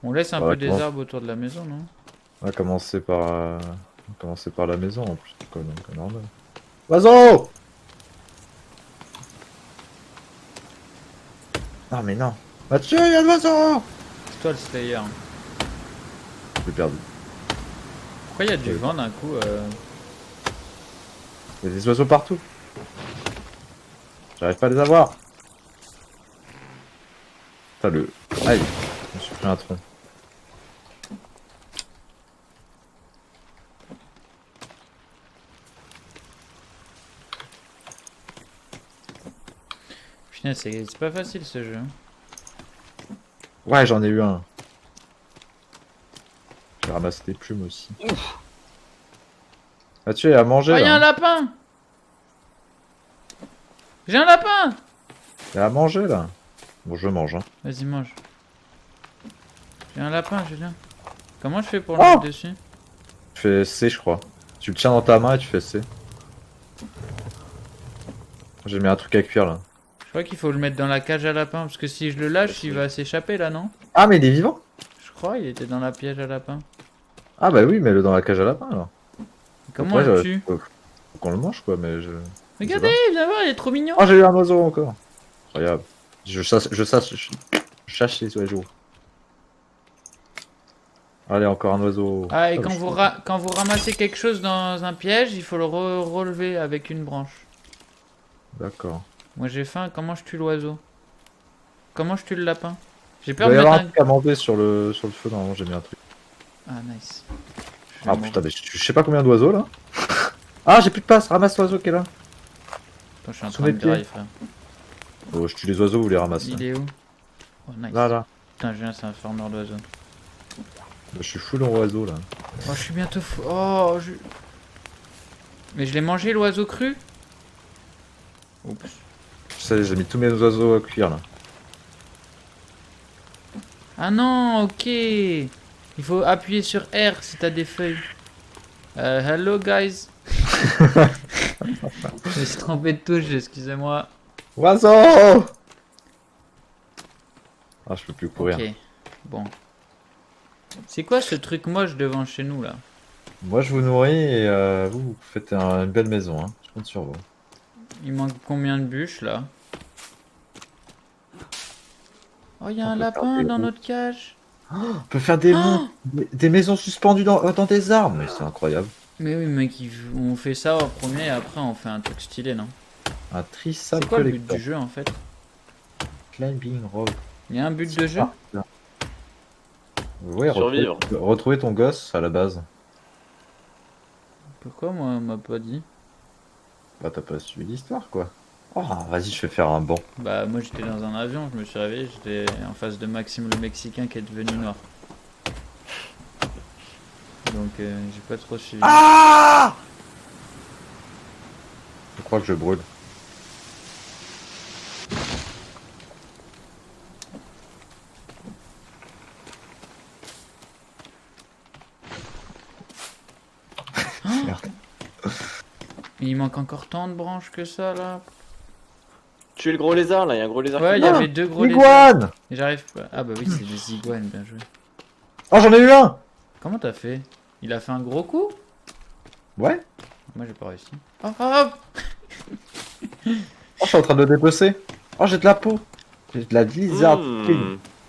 On laisse un Bah, peu des comment- arbres autour de la maison, non? On va commencer par la maison en plus. Quoi, donc normal. Oiseau! Non mais non. Mathieu, il y a de l'oiseau! C'est toi le Slayer. J'ai perdu. Pourquoi il y a du Ouais. vent d'un coup Il y a des oiseaux partout. J'arrive pas à les avoir. Putain le... Aïe, je me suis pris un tronc. Putain, c'est pas facile ce jeu. Hein. Ouais, j'en ai eu un. J'ai ramassé des plumes aussi. Mathieu, il a mangé Oh, il y a là. un lapin! J'ai un lapin! Il a mangé là. Bon, je mange. Hein. Vas-y, mange. J'ai un lapin, Julien. Comment je fais pour le Oh! mettre dessus? Tu fais C, je crois. Tu le tiens dans ta main et tu fais C. J'ai mis un truc à cuire là. Je crois qu'il faut le mettre dans la cage à lapin, parce que si je le lâche, il va s'échapper là, non? Ah, mais il est vivant? Je crois, il était dans la piège à lapin. Ah, bah oui, mets-le dans la cage à lapin alors. Comment Après, on le tue? faut qu'on le mange quoi, mais je. Regardez, viens voir, il est trop mignon. Oh, j'ai eu un oiseau encore. Incroyable. Je chasse les oiseaux. Allez, encore un oiseau. Ah, et bah, quand vous ramassez quelque chose dans un piège, il faut le relever avec une branche. D'accord. Moi j'ai faim, comment je tue l'oiseau? Comment je tue le lapin? J'ai Il peur doit de y avoir un mettre truc à manger sur le feu, normalement j'ai mis un truc. un... Ah, nice. Je vais Ah mourir. putain, mais je sais pas combien d'oiseaux là. Ah, j'ai plus de place, ramasse l'oiseau qui est là. Attends, je suis en sous train mes de pieds. grailler, frère. Oh, je tue les oiseaux, vous les ramassez. Il est où? Oh, nice. Là. Putain, Julien, c'est un farmer d'oiseaux. Je suis full en oiseau là. Oh, je suis bientôt fou. Oh, je... Mais je l'ai mangé l'oiseau cru? Oups. Je sais, j'ai mis tous mes oiseaux à cuire là. Ah non, ok. Il faut appuyer sur R si t'as des feuilles. Hello guys. Je me suis trompé de touche, excusez-moi. Oiseau! Ah, je peux plus courir. Ok, bon. C'est quoi ce truc moche devant chez nous là? Moi je vous nourris et vous faites une belle maison. Hein. Je compte sur vous. Il manque combien de bûches là? Oh, il y a un peut faire lapin des dans roues. notre cage. On peut faire des, des maisons suspendues dans des arbres. Mais c'est incroyable. Mais oui, mec, on fait ça en premier et après on fait un truc stylé, non? Un trissable C'est quoi le but collector. du jeu en fait? Climbing road. Il y a un but de jeu? Ouais, Survivre. retrouver ton gosse à la base. Pourquoi moi on m'a pas dit? Bah t'as pas suivi l'histoire quoi. Oh vas-y je vais faire un banc. Bah moi j'étais dans un avion, je me suis réveillé, j'étais en face de Maxime le Mexicain qui est devenu noir. Donc j'ai pas trop suivi. Ah Je crois que je brûle. Mais il manque encore tant de branches que ça là. Tuer le gros lézard là, il y a un gros lézard. Ouais, il y avait deux gros lézards. Iguane. Et j'arrive pas. Ah bah oui, c'est des iguanes, bien joué. Oh j'en ai eu un. Comment t'as fait? Il a fait un gros coup? Ouais. Moi j'ai pas réussi. Oh, oh, Oh je suis en train de le dépecer. Oh j'ai de la peau. J'ai de la lizard.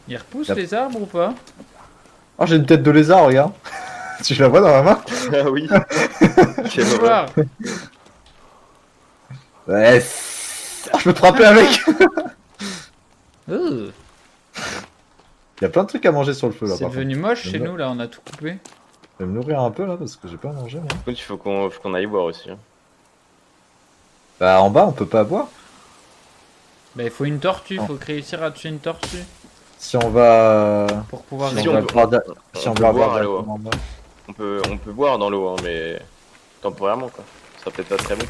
il repousse Yep. les arbres ou pas? Oh j'ai une tête de lézard regarde. Tu la vois dans ma main? Ah oui. Quelle Fais horreur. voir. Ouais. Oh, je peux te frapper avec. Oh, Il y a plein de trucs à manger sur le feu là. c'est par devenu moche chez contre. nous là, on a tout coupé. Je vais me nourrir un peu là parce que j'ai pas mangé moi. Par contre, il faut qu'on aille voir aussi. Hein. Bah en bas on peut pas boire. Bah il faut une tortue, Oh. faut réussir à tuer une tortue Si on va. pour pouvoir Si Si régler. on on va peut- boire on si on peut va boire boire à l'eau, directement en bas. On peut boire dans l'eau, hein, mais temporairement quoi. Ça sera peut-être pas très bon.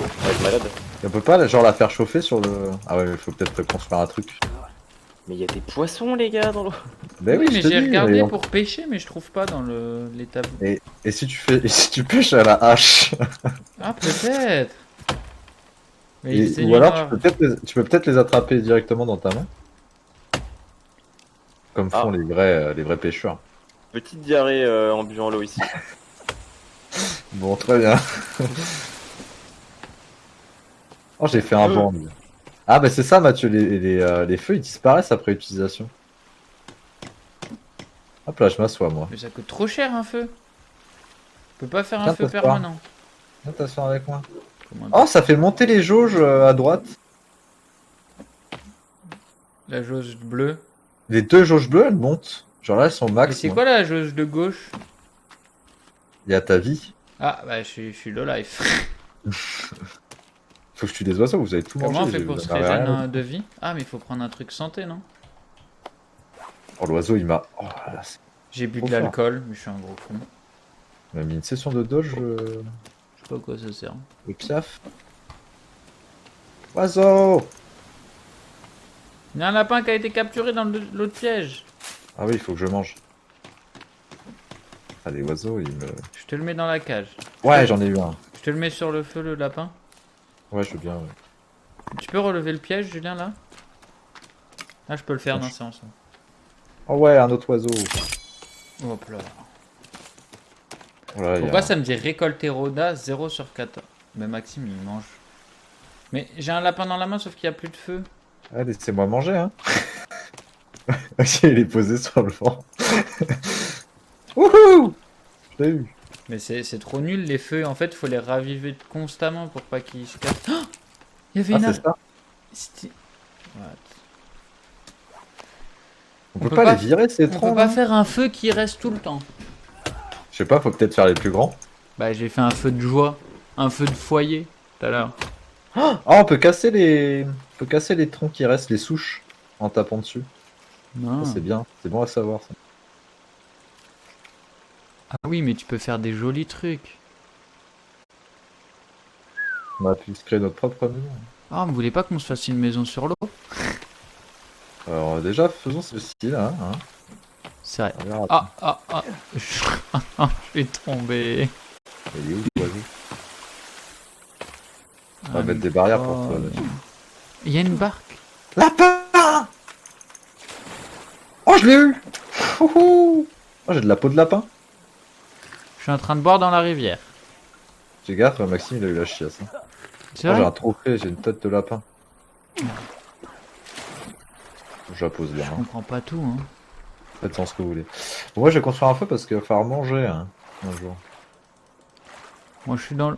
On va être malade. Et on peut pas genre la faire chauffer sur le. Ah ouais, il faut peut-être construire un truc. Mais il y a des poissons les gars dans l'eau. Ben Oui, oui, mais je te j'ai dis, regardé mais on- pour pêcher, mais je trouve pas dans l'étable. Et si tu fais, et si tu pêches à la hache, Ah, peut-être. Mais et- c'est ou nuit alors noire. tu peux peut-être les attraper directement dans ta main, comme font Ah. les vrais pêcheurs. Petite diarrhée en buvant l'eau ici. Bon, très bien. Oh, j'ai fait un banc. lui. Ah bah c'est ça, Mathieu, les feux ils disparaissent après utilisation. Hop là, je m'assois moi. Mais ça coûte trop cher un feu. On peut pas faire un Tiens, feu t'asseoir. permanent. Viens t'asseoir avec moi. Comment Oh, ça fait monter les jauges à droite. La jauge bleue. Les deux jauges bleues elles montent. Genre là elles sont Mais max. c'est moi. quoi la jauge de gauche? Il y a ta vie. Ah, bah je suis low life. Faut que je tue des oiseaux, vous avez tout Comment mangé. on fait j'ai- pour vous se en avez rien. régénérer de vie? Ah, mais il faut prendre un truc santé, non? Oh l'oiseau il m'a. Oh là, J'ai bu Trop de fort. l'alcool, mais je suis un gros con. il m'a mis une session de doge Je sais pas à quoi ça sert. le piaf. Oiseau. Il y a un lapin qui a été capturé dans l'autre piège. Ah oui, il faut que je mange. Ah les oiseaux ils me. Je te le mets dans la cage. Ouais j'en ai eu un. Je te le mets sur le feu, le lapin. Ouais je veux bien. Ouais. Tu peux relever le piège, Julien, là? Ah, je peux le faire, Ouais, non, je- c'est ensemble. Oh ouais un autre oiseau. Hop là. Oh là, il y a- Pourquoi ça me dit récolter Roda 0 sur 14? Mais Maxime, il mange. Mais j'ai un lapin dans la main, sauf qu'il n'y a plus de feu. Ah, laissez-moi manger, hein. Il est posé sur le vent. Wouhou! Je l'ai eu. Mais c'est trop nul les feux. En fait, faut les raviver constamment pour pas qu'ils se cassent. Oh, il y avait Ah, une c'est arme. ça. C'était- What? On peut peut pas pas les virer, ces On troncs, peut pas là. faire un feu qui reste tout le temps. Je sais pas, faut peut-être faire les plus grands. Bah, j'ai fait un feu de joie. Un feu de foyer tout à l'heure. Ah, on peut casser les... On peut casser les troncs qui restent, les souches, en tapant dessus. Non. Ça, c'est bien. C'est bon à savoir, ça. Ah oui, mais tu peux faire des jolis trucs. On va pu se créer notre propre maison. Ah, vous voulez pas qu'on se fasse une maison sur l'eau? Alors, déjà, faisons ceci, là. Hein. C'est vrai. On verra. Ah. Je suis tombé. Il est où, l'oiseau? On va Ah, mettre des barrières pour oh, toi. mais- Il y a une barque. Lapin! Oh, je l'ai eu! Oh, j'ai de la peau de lapin. Je suis en train de boire dans la rivière. Fais gaffe, Maxime, il a eu la chiasse. Hein. C'est Moi, j'ai vrai? un trophée, j'ai une tête de lapin. Je la pose là. Je Hein. comprends pas tout, hein. Faites sans ce que vous voulez. Bon, moi, je vais construire un feu parce qu'il va falloir manger hein, un jour. Moi, je suis dans le...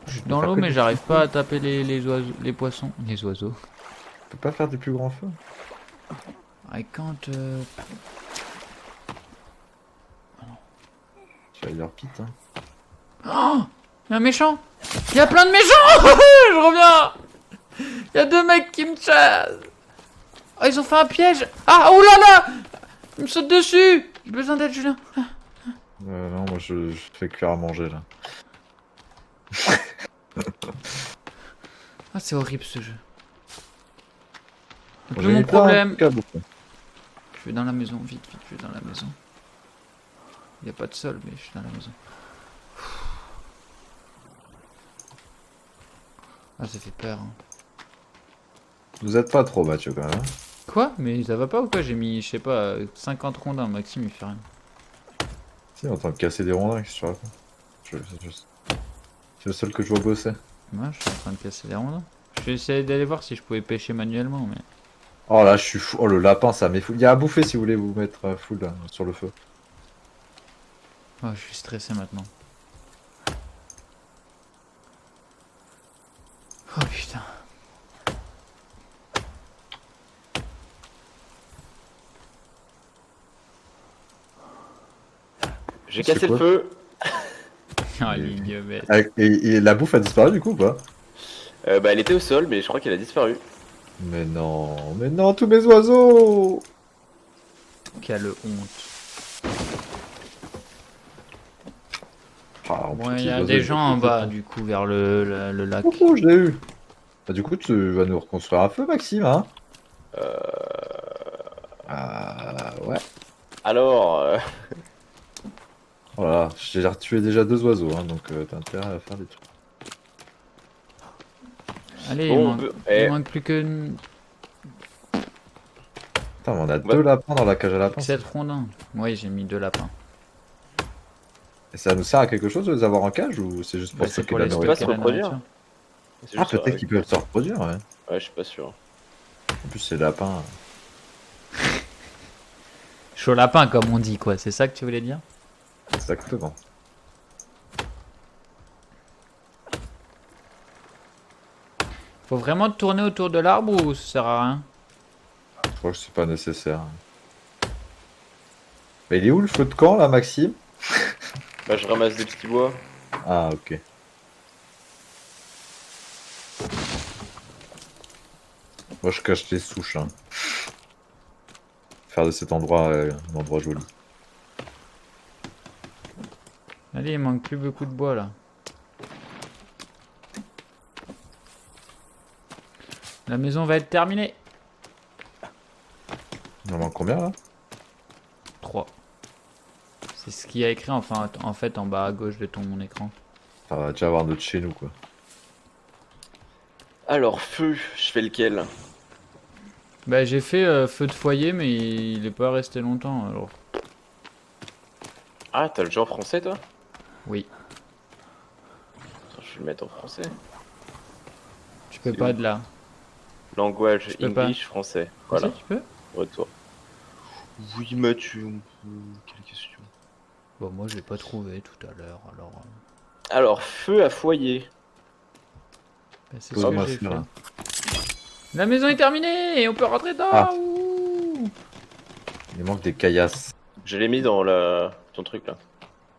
Je suis On peut dans faire l'eau, que mais du j'arrive petit pas feu. à taper les oiseaux, les poissons, les oiseaux. On peut pas faire des plus grands feux. I can't. J'allais dire pite. Hein. Oh, il y a un méchant. Il y a plein de méchants. Je reviens. Il y a deux mecs qui me chassent. Oh, ils ont fait un piège. Ah, oh là là. Ils me sautent dessus. J'ai besoin d'aide, Julien. Non, moi, je fais cuire à manger là. Ah, c'est horrible ce jeu. C'est Bon, plus j'ai mon mis plein, problème. en tout cas, beaucoup. Je vais dans la maison, vite, je vais dans la maison. Il n'y a pas de sol, mais je suis dans la maison. Ah, ça fait peur. Hein. Vous êtes pas trop, Mathieu, quand même. Hein. Quoi? Mais ça va pas ou quoi? J'ai mis, je sais pas, 50 rondins. Maxime, il fait rien. Si, on est en train de casser des rondins, qu'est-ce que tu racontes? C'est le seul que je vois bosser. Moi, je suis en train de casser les rondins. Je vais essayer d'aller voir si je pouvais pêcher manuellement, mais... Oh là, je suis fou. Oh, le lapin, ça m'est fou. Il y a à bouffer si vous voulez vous mettre full là, sur le feu. Oh, je suis stressé maintenant. Oh putain. J'ai C'est cassé le quoi feu. Oh, ligne bête. Et la bouffe a disparu du coup ou pas? Bah, elle était au sol, mais je crois qu'elle a disparu. Mais non, tous mes oiseaux! Quelle honte. Ah, en Bon, plus, il y les a oiseaux, des ils gens ont en tout bas, fait. du coup, vers le lac. Oh, je l'ai eu! Bah, du coup, tu vas nous reconstruire un feu, Maxime, hein? Ouais. Alors, Voilà, j'ai tué déjà 2 oiseaux, hein, donc t'as intérêt à faire des trucs. Allez, bon, il on manque, peut- il eh, manque plus que Putain, mais on a Ouais. 2 lapins dans la cage à lapins. 7 rondins. Oui, j'ai mis 2 lapins. Et ça nous sert à quelque chose de les avoir en cage ou c'est juste pour Bah, c'est stocker pour la les nourriture? stocker la reproduire. nourriture. c'est Ah, juste peut-être avec- qu'ils peuvent se reproduire, ouais. Ouais, je suis pas sûr. En plus, c'est lapin. Chaud lapin, comme on dit, quoi. C'est ça que tu voulais dire? Exactement. Faut vraiment tourner autour de l'arbre ou ça sert à rien? Je crois que c'est pas nécessaire. Mais il est où le feu de camp là, Maxime? Bah, je ramasse des petits bois. Ah, ok. Moi, je cache les souches. Hein. Faire de cet endroit un endroit joli. Allez, il manque plus beaucoup de bois là. La maison va être terminée. Il en manque combien là? 3. C'est ce qu'il y a écrit enfin, en fait en bas à gauche de ton écran. Ça va déjà avoir notre chez nous quoi. Alors, feu, je fais lequel? Bah j'ai fait feu de foyer mais il est pas resté longtemps alors. Ah, t'as le genre français, toi? Oui. Je vais le mettre en français. Tu peux C'est pas où? de là. Language, Je peux pas. English, français. Voilà, Si, tu peux. retour. Oui, Mathieu, on peut... Quelle question? Bon, moi j'ai pas trouvé tout à l'heure, alors. Alors, feu à foyer. Bah, c'est Faut ce que moi j'ai faire, fait. là. La maison est terminée et on peut rentrer dedans. Ah. Ouh. Il manque des caillasses. Je l'ai mis dans la... ton truc là.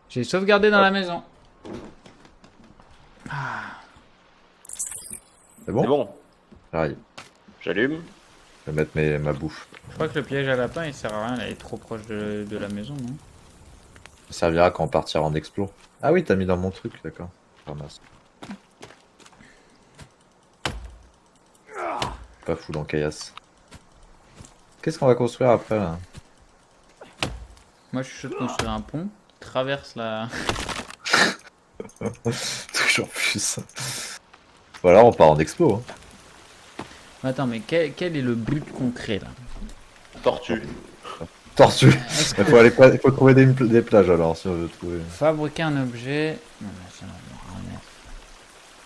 J'ai sauvegardé dans Hop. la maison. C'est bon? C'est bon, J'arrive. j'allume. Je vais mettre ma bouffe. Je crois que le piège à lapin il sert à rien, elle est trop proche de la maison, non? Ça servira quand on partira en explo. Ah oui, t'as mis dans mon truc, d'accord. Je ramasse. Pas fou dans caillasse. Qu'est-ce qu'on va construire après là? Moi je suis chaud de construire un pont, traverse la. Toujours plus. Voilà, on part en explo. Hein. Attends, mais quel est le but concret là? Tortue. Tortue. Est-ce Il que faut, il faut trouver des plages alors si on veut trouver. fabriquer un objet. Non, mais ça,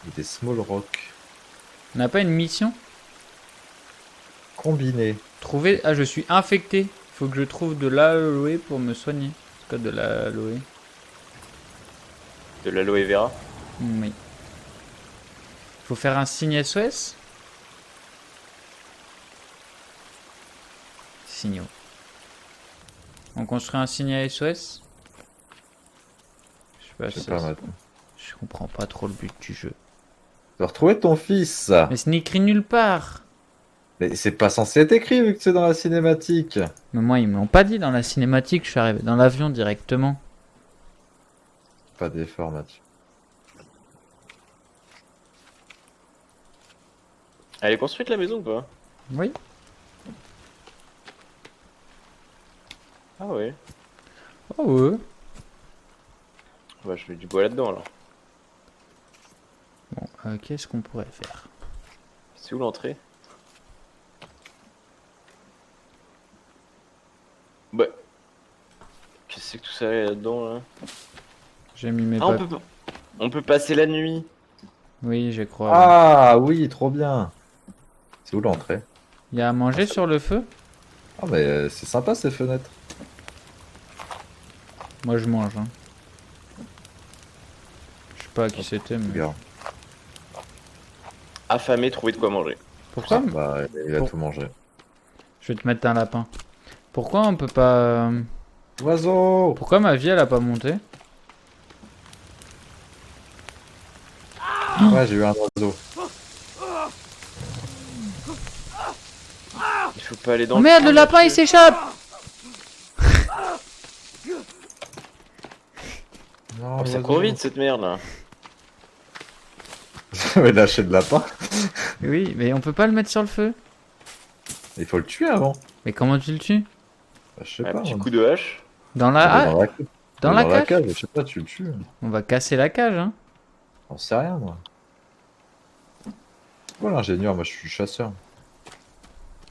on Des small rock. n'a pas une mission? Combinés. Trouver. Ah, je suis infecté. Faut que je trouve de l'aloe pour me soigner. C'est quoi de l'aloe? De l'aloe vera. Oui. Faut faire un signe SOS? Signaux. On construit un signe SOS? Je sais pas, Je sais ça, pas c'est- maintenant. je comprends pas trop le but du jeu. Tu dois retrouver ton fils. Mais ce n'est écrit nulle part. Mais c'est pas censé être écrit vu que c'est dans la cinématique. Mais moi, ils me l'ont pas dit dans la cinématique, je suis arrivé dans l'avion directement. Pas d'effort, Mathieu. Elle est construite la maison ou pas? Oui. Ah ouais. Oh ouais. Bah je mets du bois là-dedans alors. Bon, qu'est-ce qu'on pourrait faire? C'est où l'entrée? Bah. Qu'est-ce que c'est que tout ça là-dedans là? J'ai mis mes Ah papiers. on peut passer la nuit. Oui, je crois. Ouais. Ah oui, trop bien. C'est où l'entrée? Il y a à manger sur le feu? Ah mais c'est sympa ces fenêtres. Moi, je mange. Hein. Je sais pas à qui c'était, mais. Regarde. Affamé, trouver de quoi manger. Pourquoi? Bah, il va Pour- tout manger. Je vais te mettre un lapin. Pourquoi on peut pas. Oiseau. Pourquoi ma vie elle a pas monté? Ouais, j'ai eu un oiseau. Il faut pas aller dans Oh merde, coin, le lapin il Mathieu. s'échappe! Non, Oh, ça l'oiseau. court vite cette merde là. Mais lâcher de lapin. Oui, mais on peut pas le mettre sur le feu. Il faut le tuer avant. Mais comment tu le tues? Bah, je sais Un pas. petit moi. coup de hache. Dans Il la. est Ah, dans la, dans il est la cage? Je sais pas, tu le tues. On va casser la cage, hein. J'en sais rien, moi. Voilà, l'ingénieur, moi je suis chasseur.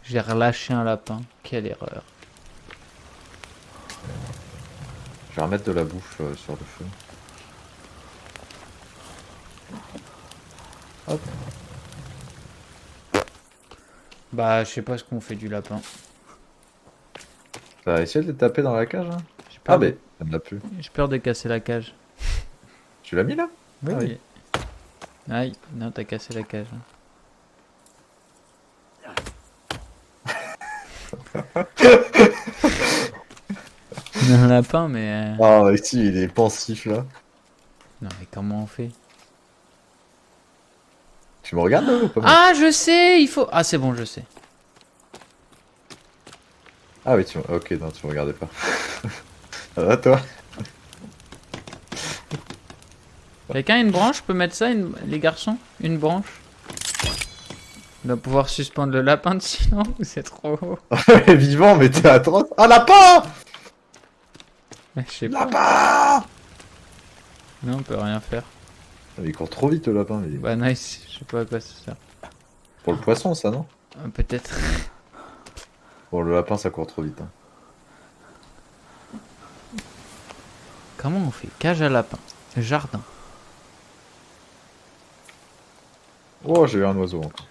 J'ai relâché un lapin. Quelle erreur. Je vais remettre de la bouffe sur le feu. Hop. Bah, je sais pas ce qu'on fait du lapin. T'as essayé de les taper dans la cage, hein? J'ai peur, Ah, mais ça ne l'a plus. j'ai peur de casser la cage. Tu l'as mis là? Oui. Ah oui. Aïe, non, t'as cassé la cage. hein. Un lapin, mais. Ah, ici, il est pensif là. Non, mais comment on fait? Tu me regardes là ou pas? Ah, je sais, il faut. Ah, c'est bon, je sais. Ah oui, tu... ok, non, tu me regardais pas. Ça va toi? Quelqu'un a une branche peut mettre ça, les garçons? Une branche? On doit pouvoir suspendre le lapin dessus, non? Ou c'est trop haut? Vivant, mais t'es atroce. Ah, lapin! Je sais pas. Lapin! Non, on peut rien faire. Ah, mais il court trop vite le lapin. Mais... Bah, nice, je sais pas à quoi ça sert. Pour le poisson, ça, non? Peut-être. Pour le lapin, ça court trop vite. Hein. Comment on fait? Cage à lapin. Jardin. Oh, j'ai eu un oiseau encore.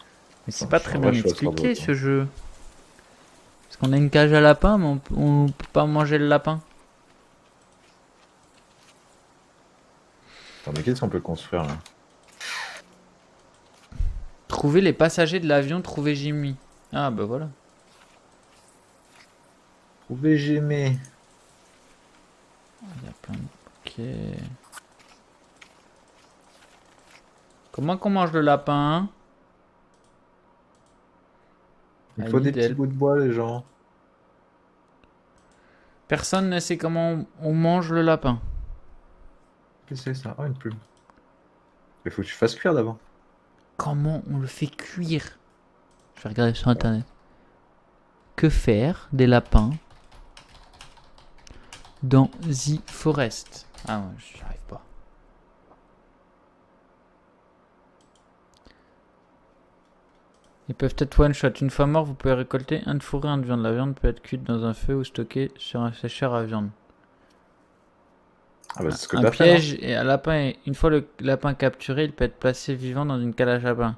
Mais c'est Attends, pas je très suis un bien vrai chasseur expliqué d'oiseaux. ce jeu. Parce qu'on a une cage à lapin, mais on peut pas manger le lapin. Attends, mais qu'est-ce qu'on peut construire là? Trouver les passagers de l'avion, trouver Jimmy. Ah bah voilà. Trouver Gémé. Il y a plein de... Ok. Comment qu'on mange le lapin, hein? Il I faut des need petits help. bouts de bois, les gens. Personne ne sait comment on mange le lapin. Qu'est-ce que c'est ça? Ah, une plume. Il faut que tu fasses cuire d'abord. Comment on le fait cuire? Je vais regarder sur internet. Que faire des lapins dans The Forest? Ah ouais, j'y arrive pas. Ils peuvent être one shot. Une fois mort, vous pouvez récolter un de fourré, un de viande. La viande peut être cuite dans un feu ou stockée sur un sécheur à viande. Ah bah c'est ce que Un t'as fait, non? piège et un lapin. Une fois le lapin capturé, il peut être placé vivant dans une cale à lapin.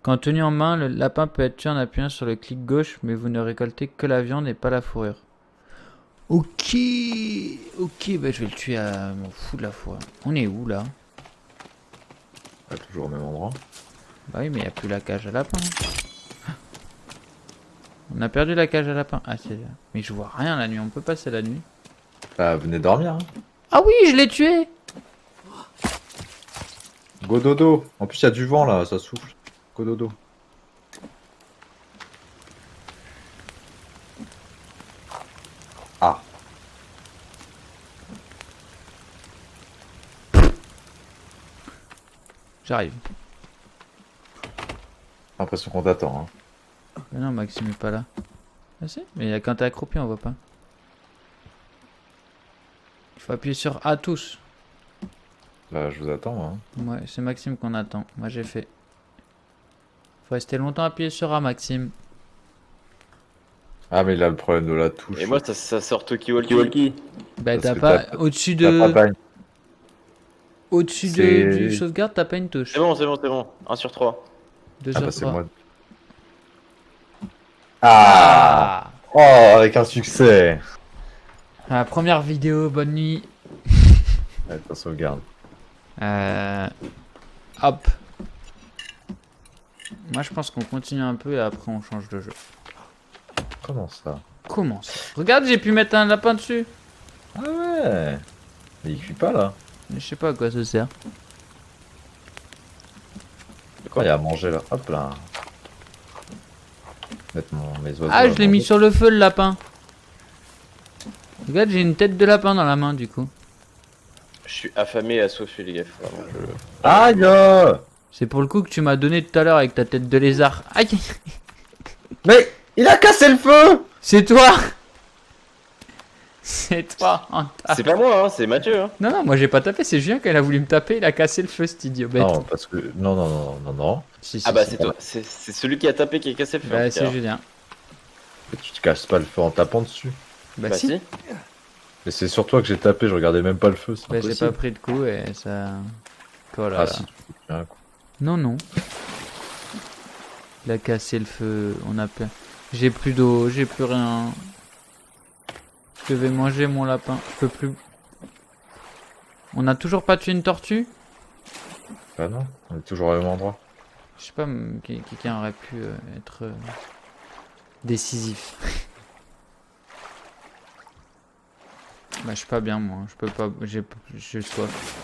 Quand tenu en main, le lapin peut être tué en appuyant sur le clic gauche, mais vous ne récoltez que la viande et pas la fourrure. Ok, ok, bah je vais le tuer à m'en fous de la fourrure. On est où là? Ouais, toujours au même endroit. Bah oui, mais il n'y a plus la cage à lapin. On a perdu la cage à lapin. Ah, c'est là. Mais je vois rien la nuit, on peut passer la nuit. Bah, venez dormir, hein. Ah oui, je l'ai tué! Go dodo. En plus, il y a du vent là, ça souffle. Go dodo. Ah. J'arrive. J'ai l'impression qu'on t'attend, hein. Mais non, Maxime est pas là. Ah si, mais quand t'es accroupi, on voit pas. Il faut appuyer sur A tous. Bah, je vous attends, hein. Ouais, c'est Maxime qu'on attend. Moi j'ai fait. Faut rester longtemps appuyé sur A, Maxime. Ah, mais il a le problème de la touche. Et moi, ça sort Toki-Walkie. Bah Parce t'as que pas. t'as- Au-dessus T'as pas de. bagne. Au-dessus du C'est. sauvegarde, t'as pas une touche. C'est bon, c'est bon, c'est bon. 1 sur 3. 2 Ah, sur bah, c'est 3. moi. Ah. Oh, avec un succès. La première vidéo, bonne nuit. Ouais, ta sauvegarde. Hop. Moi je pense qu'on continue un peu et après on change de jeu. Comment ça? Comment ça? Regarde, j'ai pu mettre un lapin dessus. Ah ouais. Mais il cuit pas là. Mais je sais pas à quoi ça sert. Oh, il y a à manger là. Hop là. Mettre mes oiseaux. Ah, à je l'ai mis manger. sur le feu le lapin. Regarde, j'ai une tête de lapin dans la main du coup. Je suis affamé et assoiffé, les gars. Vraiment, Aïe. C'est pour le coup que tu m'as donné tout à l'heure avec ta tête de lézard. Aïe. Mais il a cassé le feu. C'est toi. C'est toi, Anta. C'est pas moi, hein, c'est Mathieu. Hein. Non, non, moi j'ai pas tapé, c'est Julien quand il a voulu me taper, il a cassé le feu cet idiot bête. Non, parce que. Non, non, non, non, non. Si, si, Ah bah si. c'est toi, c'est celui qui a tapé qui a cassé le feu. en Bah tout c'est cas. Julien. Tu te casses pas le feu en tapant dessus. Bah, Bah si. si. Mais c'est sur toi que j'ai tapé, je regardais même pas le feu. C'est Bah j'ai impossible. pas pris de coup et ça... Voilà. Ah si, tu fais bien, quoi. Non, non. Il a cassé le feu, on a plein. J'ai plus d'eau, j'ai plus rien. Je vais manger mon lapin, je peux plus. On a toujours pas tué une tortue? Bah non, on est toujours au même endroit. Je sais pas, quelqu'un aurait pu être décisif. Bah je suis pas bien moi, je peux pas, j'ai soif.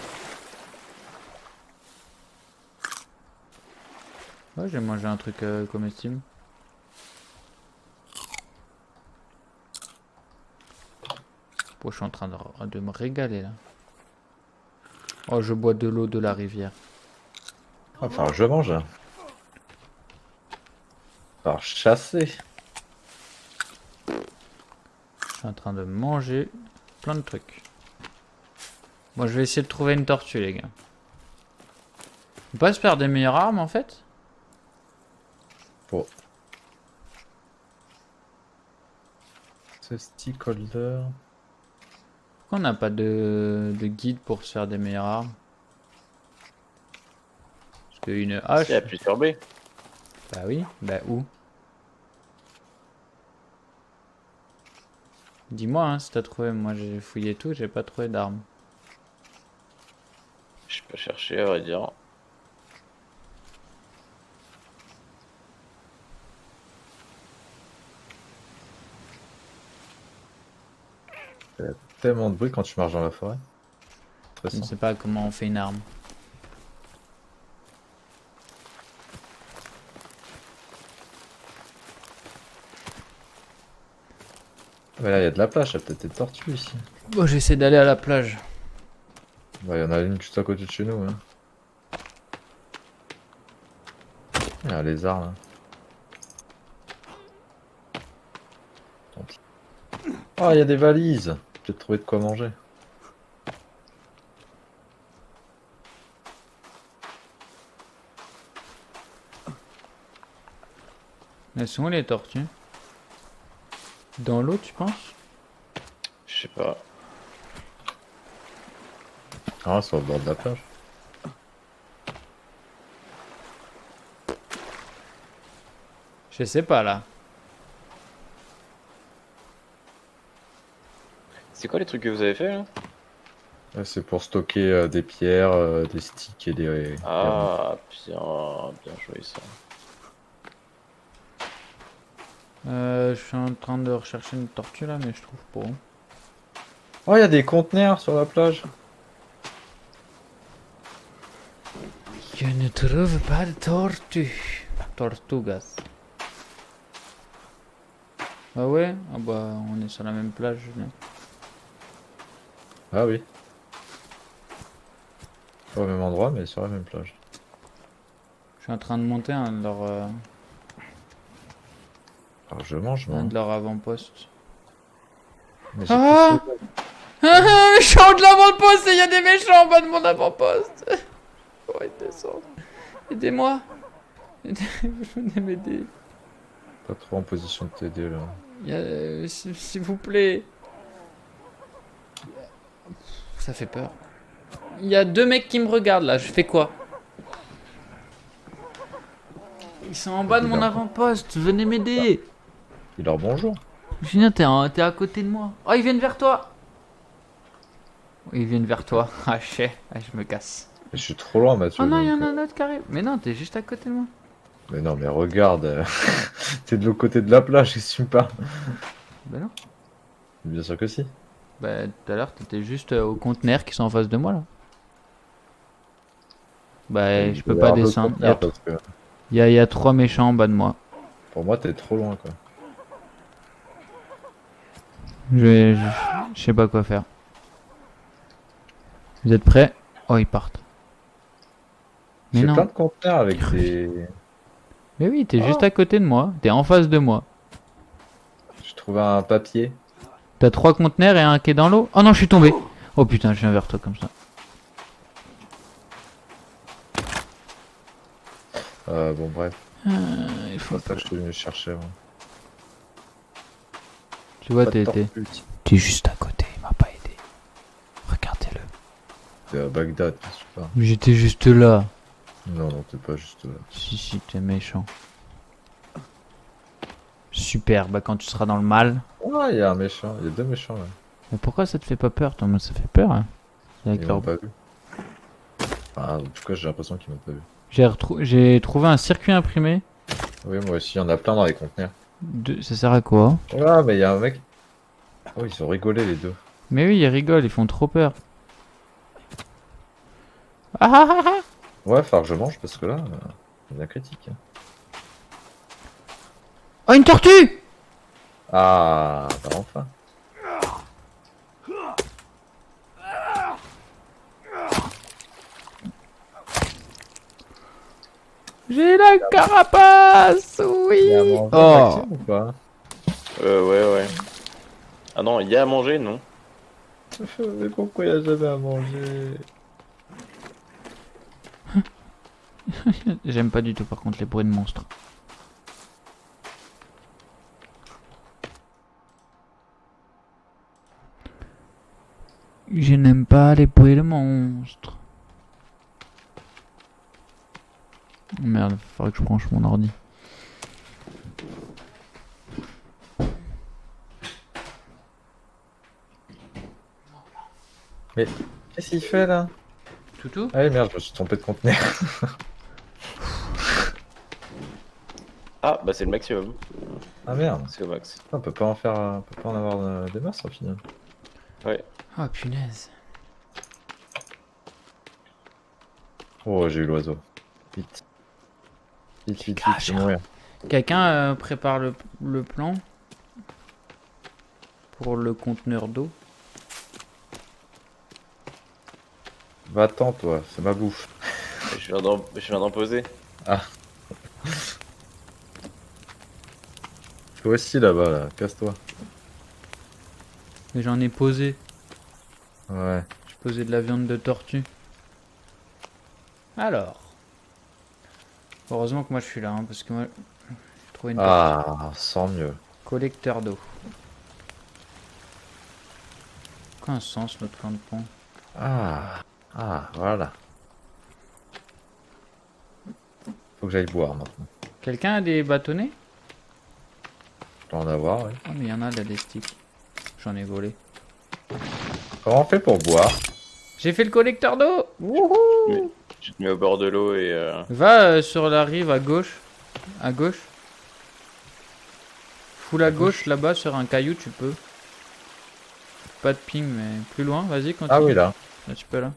Ouais, j'ai mangé un truc comestible. Oh, je suis en train de me régaler là. Oh, je bois de l'eau de la rivière. Enfin, je mange. Par chasser. Je suis en train de manger plein de trucs. Bon, je vais essayer de trouver une tortue, les gars. On peut pas se faire des meilleures armes en fait? Pour. Ce stick holder. Pourquoi on n'a pas de guide pour se faire des meilleures armes? Parce une hache. Si, appuie sur B. Bah oui, bah où? Dis-moi hein, si t'as trouvé, moi j'ai fouillé tout, j'ai pas trouvé d'armes. Je peux chercher, à vrai dire. Tellement de bruit quand tu marches dans la forêt. Je ne Stressant. sais pas comment on fait une arme. Mais là, il y a de la plage, il y a peut-être des tortues ici. Bon, j'essaie d'aller à la plage. Bah, il y en a une juste à côté de chez nous. Hein. Il y a un lézard là. Tant pis. Oh, il y a des valises. Peut-être trouver de quoi manger. Elles sont où les tortues? Dans l'eau, tu penses? Je sais pas. Ah, sur le bord de la plage. Je sais pas là. C'est quoi les trucs que vous avez fait là? Ouais, c'est pour stocker des pierres, des sticks et des. Ah, bien joué ça. Je suis en train de rechercher une tortue là, mais je trouve pas. Oh, il y a des conteneurs sur la plage. Je ne trouve pas de tortue. Tortugas. Ah ouais? Ah bah on est sur la même plage. Là. Ah oui. Pas au même endroit, mais sur la même plage. Je suis en train de monter un Alors je mange, moi. de leurs avant-postes. Mais j'ai Ah plus de- ah, méchant de l'avant-poste, il y a des méchants en bas de mon avant-poste. Oh, ils descendent. Aidez-moi. Venez m'aider. Pas trop en position de t'aider là. S'il vous plaît. Ça fait peur. Il y a deux mecs qui me regardent là, je fais quoi? Ils sont en bas de mon avant-poste, venez m'aider. Dis leur bonjour. Julien, t'es à côté de moi. Oh, ils viennent vers toi. Ils viennent vers toi. Ah, je me casse. Mais je suis trop loin, Mathieu. Oh non, il y en donc, a un autre qui arrive. Mais non, t'es juste à côté de moi. Mais non, mais regarde. T'es de l'autre côté de la plage, qu'est-ce que tu me parles? Bah non. Bien sûr que si. Bah tout à l'heure, t'étais juste au conteneur qui sont en face de moi là. Bah je peux pas descendre. Parce que Il y a trois méchants en bas de moi. pour moi, t'es trop loin quoi. Je sais pas quoi faire. Vous êtes prêts? Oh, ils partent. Mais J'ai non. plein de conteneurs avec des. Mais oui, t'es juste à côté de moi. T'es en face de moi. J'ai trouvé un papier. T'as trois conteneurs et un qui est dans l'eau. Oh non, je suis tombé. Oh putain, je viens vers toi comme ça. Bon, bref. Il faut... C'est ça que je suis venu chercher. Moi. Tu vois, Pas de t'es tortue. juste à côté. Il m'a pas aidé. Regardez-le. T'es à Bagdad, qu'est-ce que tu parles? J'étais juste là. Non, non, t'es pas juste là. Si, t'es méchant. Super, bah quand tu seras dans le mal. Oh, il y a un méchant. Il y a deux méchants là. Mais pourquoi ça te fait pas peur, toi? Moi, ça fait peur, hein. Avec Ils leur... m'ont pas vu. Enfin, en tout cas, j'ai l'impression qu'ils m'ont pas vu. J'ai trouvé un circuit imprimé. Oui, moi aussi, il y en a plein dans les conteneurs. Ça sert à quoi? Ah, mais il y a un mec. Oh, ils ont rigolé les deux. Mais oui, ils rigolent, ils font trop peur. Ah ah ah ah. Ouais, falloir que je mange parce que là, il y a critique. Hein. Oh, une tortue! Ah, bah enfin. J'ai la carapace! Il y a à Oui! manger, Oh! Maxime, ou pas? Ouais. Ah non, il y a à manger, non? Mais pourquoi il y a jamais à manger? J'aime pas du tout par contre les bruits de monstres. Je n'aime pas les bruits de monstres. Merde, faudrait que je branche mon ordi. Qu'est-ce qu'il fait là? Toutou? Ah oui, merde, je me suis trompé de conteneur. Ah, bah c'est le maximum. Ah merde. C'est au max. On peut pas en faire, on peut pas en avoir des masses au final. Ouais. Oh punaise. Oh, j'ai eu l'oiseau. Vite. Vite, vite, Ah, vite, je vais mourir. Quelqu'un prépare le plan pour le conteneur d'eau. Va-t'en, toi, c'est ma bouffe. Je viens d'en poser. Toi aussi là-bas, là, casse-toi. Mais j'en ai posé. Ouais. J'ai posé de la viande de tortue. Alors. Heureusement que moi je suis là, hein, parce que moi j'ai trouvé une Ah, sans mieux. collecteur d'eau. Aucun sens notre plan de pont. Voilà. Faut que j'aille boire maintenant. Quelqu'un a des bâtonnets? Je dois en avoir, oui. Ah mais il y en a là des sticks. J'en ai volé. Comment on fait pour boire? J'ai fait le collecteur d'eau. Wouhou! Je te mets au bord de l'eau et Va sur la rive à gauche. À gauche. Full à gauche là-bas sur un caillou tu peux. Pas de ping mais plus loin, vas-y continue. Ah oui, là. Là tu peux là.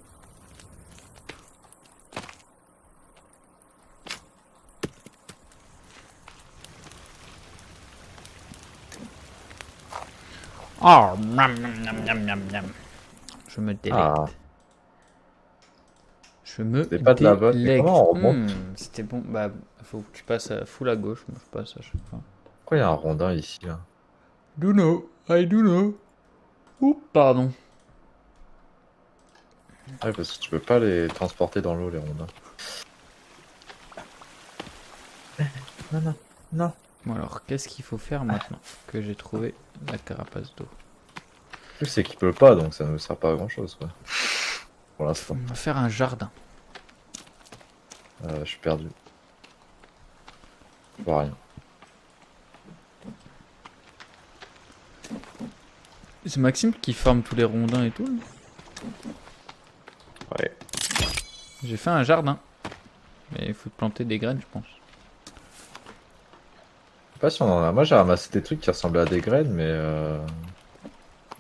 Oh, miam, miam, miam, miam, miam, miam. Je me délecte. Ah, Je me c'est pas de la bonne. Mais délecte. comment on remonte? C'était bon. Bah, faut que tu passes à full à gauche. Moi, je passe à chaque fois. Pourquoi il y a un rondin ici, là? Do know. I do know. Oups, pardon. Ouais, parce que tu peux pas les transporter dans l'eau, les rondins. Non, non, non. Bon, alors, qu'est-ce qu'il faut faire maintenant que j'ai trouvé la carapace d'eau? Le truc, c'est qu'il peut pas, donc ça ne nous sert pas à grand chose, quoi. Pour l'instant. On va faire un jardin. Je suis perdu. Je vois rien. C'est Maxime qui forme tous les rondins et tout. Là. ouais. J'ai fait un jardin. Mais il faut planter des graines, je pense. Je sais pas si on en a. Moi, j'ai ramassé des trucs qui ressemblaient à des graines, mais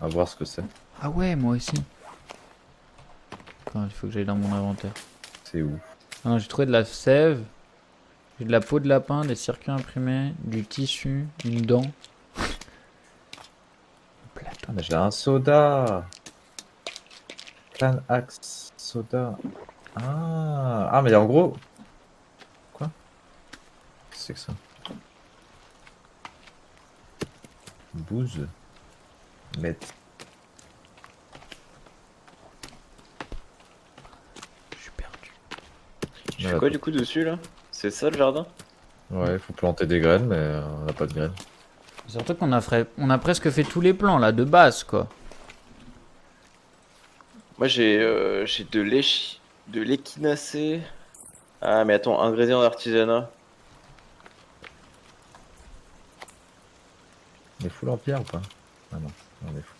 à voir ce que c'est. Ah ouais, moi aussi. Attends, il faut que j'aille dans mon inventaire. C'est où? Non, j'ai trouvé de la sève, j'ai de la peau de lapin, des circuits imprimés, du tissu, une dent. Ah, mais j'ai un soda. Clan Axe soda. Ah, mais en gros. Quoi? Qu'est-ce que c'est que ça? Booze. Met. Je suis perdu. Tu fais quoi du coup dessus là? C'est ça le jardin? Ouais, il faut planter des graines, mais on n'a pas de graines. Surtout qu'on a presque fait tous les plans là, de base quoi. Moi j'ai de l'échinacée. Ah mais attends, ingrédients d'artisanat. On est full en pierre ou pas? Ah non, on est full.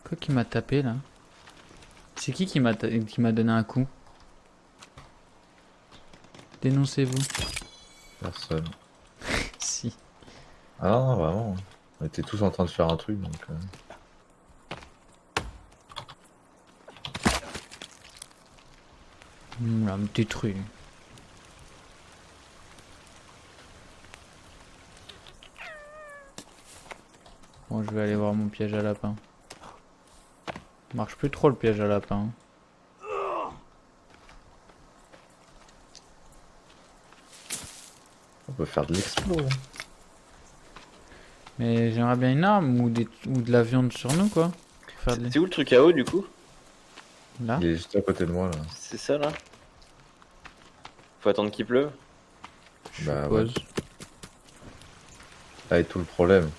Quoi qui m'a tapé là? C'est qui m'a donné un coup? Dénoncez-vous. Personne. Si. Ah non, non, vraiment. On était tous en train de faire un truc, donc. Là, me détruit. Bon, je vais aller voir mon piège à lapin. Marche plus trop le piège à lapin. peut faire de l'explo. Hein. Mais j'aimerais bien une arme ou de la viande sur nous, quoi. Pour faire des... C'est où le truc à eau du coup? Là. Il est juste à côté de moi là. C'est ça là? Faut attendre qu'il pleuve? Je Bah ouais. suppose. Là est tout le problème.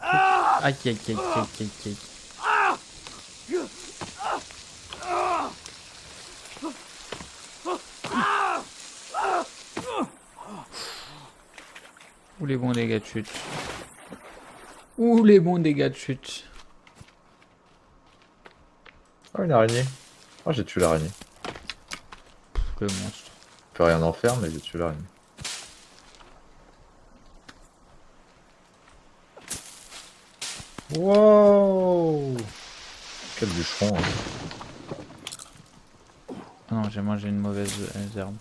Aïe aïe aïe aïe aïe aïe. Ouh les bons dégâts de chute. Ouh les bons dégâts de chute. Oh une araignée. Oh j'ai tué l'araignée. Le monstre. Je peux rien en faire mais j'ai tué l'araignée. Wow. Quel bûcheron. Hein. Ah non, j'ai mangé une mauvaise herbe.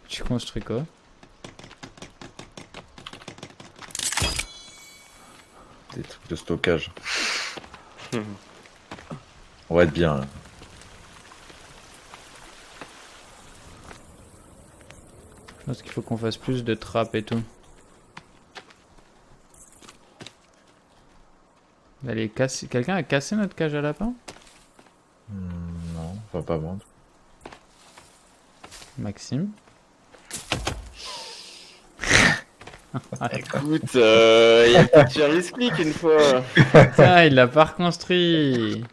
Tu construis quoi? Des trucs de stockage. On va être bien là. Je pense qu'il faut qu'on fasse plus de trappes et tout. Allez, casser. Quelqu'un a cassé notre cage à lapin? Non, enfin pas moi. Maxime. Écoute, il a peut-être fait un misclick une fois. Putain, il l'a pas reconstruit.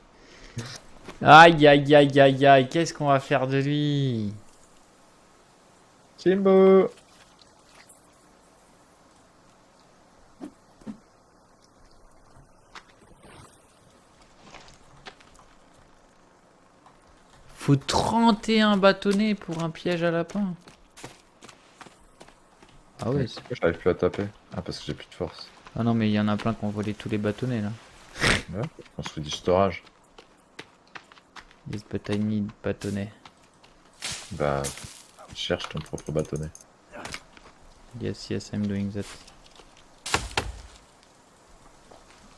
Aïe aïe aïe aïe aïe, qu'est-ce qu'on va faire de lui? Timbo. Faut 31 bâtonnets pour un piège à lapin. Ah ouais. Pourquoi j'arrive plus à taper? Ah parce que j'ai plus de force. Ah non mais il y en a plein qui ont volé tous les bâtonnets là. Ouais, on se fait du storage. Yes but I need bâtonnets. Bah cherche ton propre bâtonnet. Yes yes I'm doing that.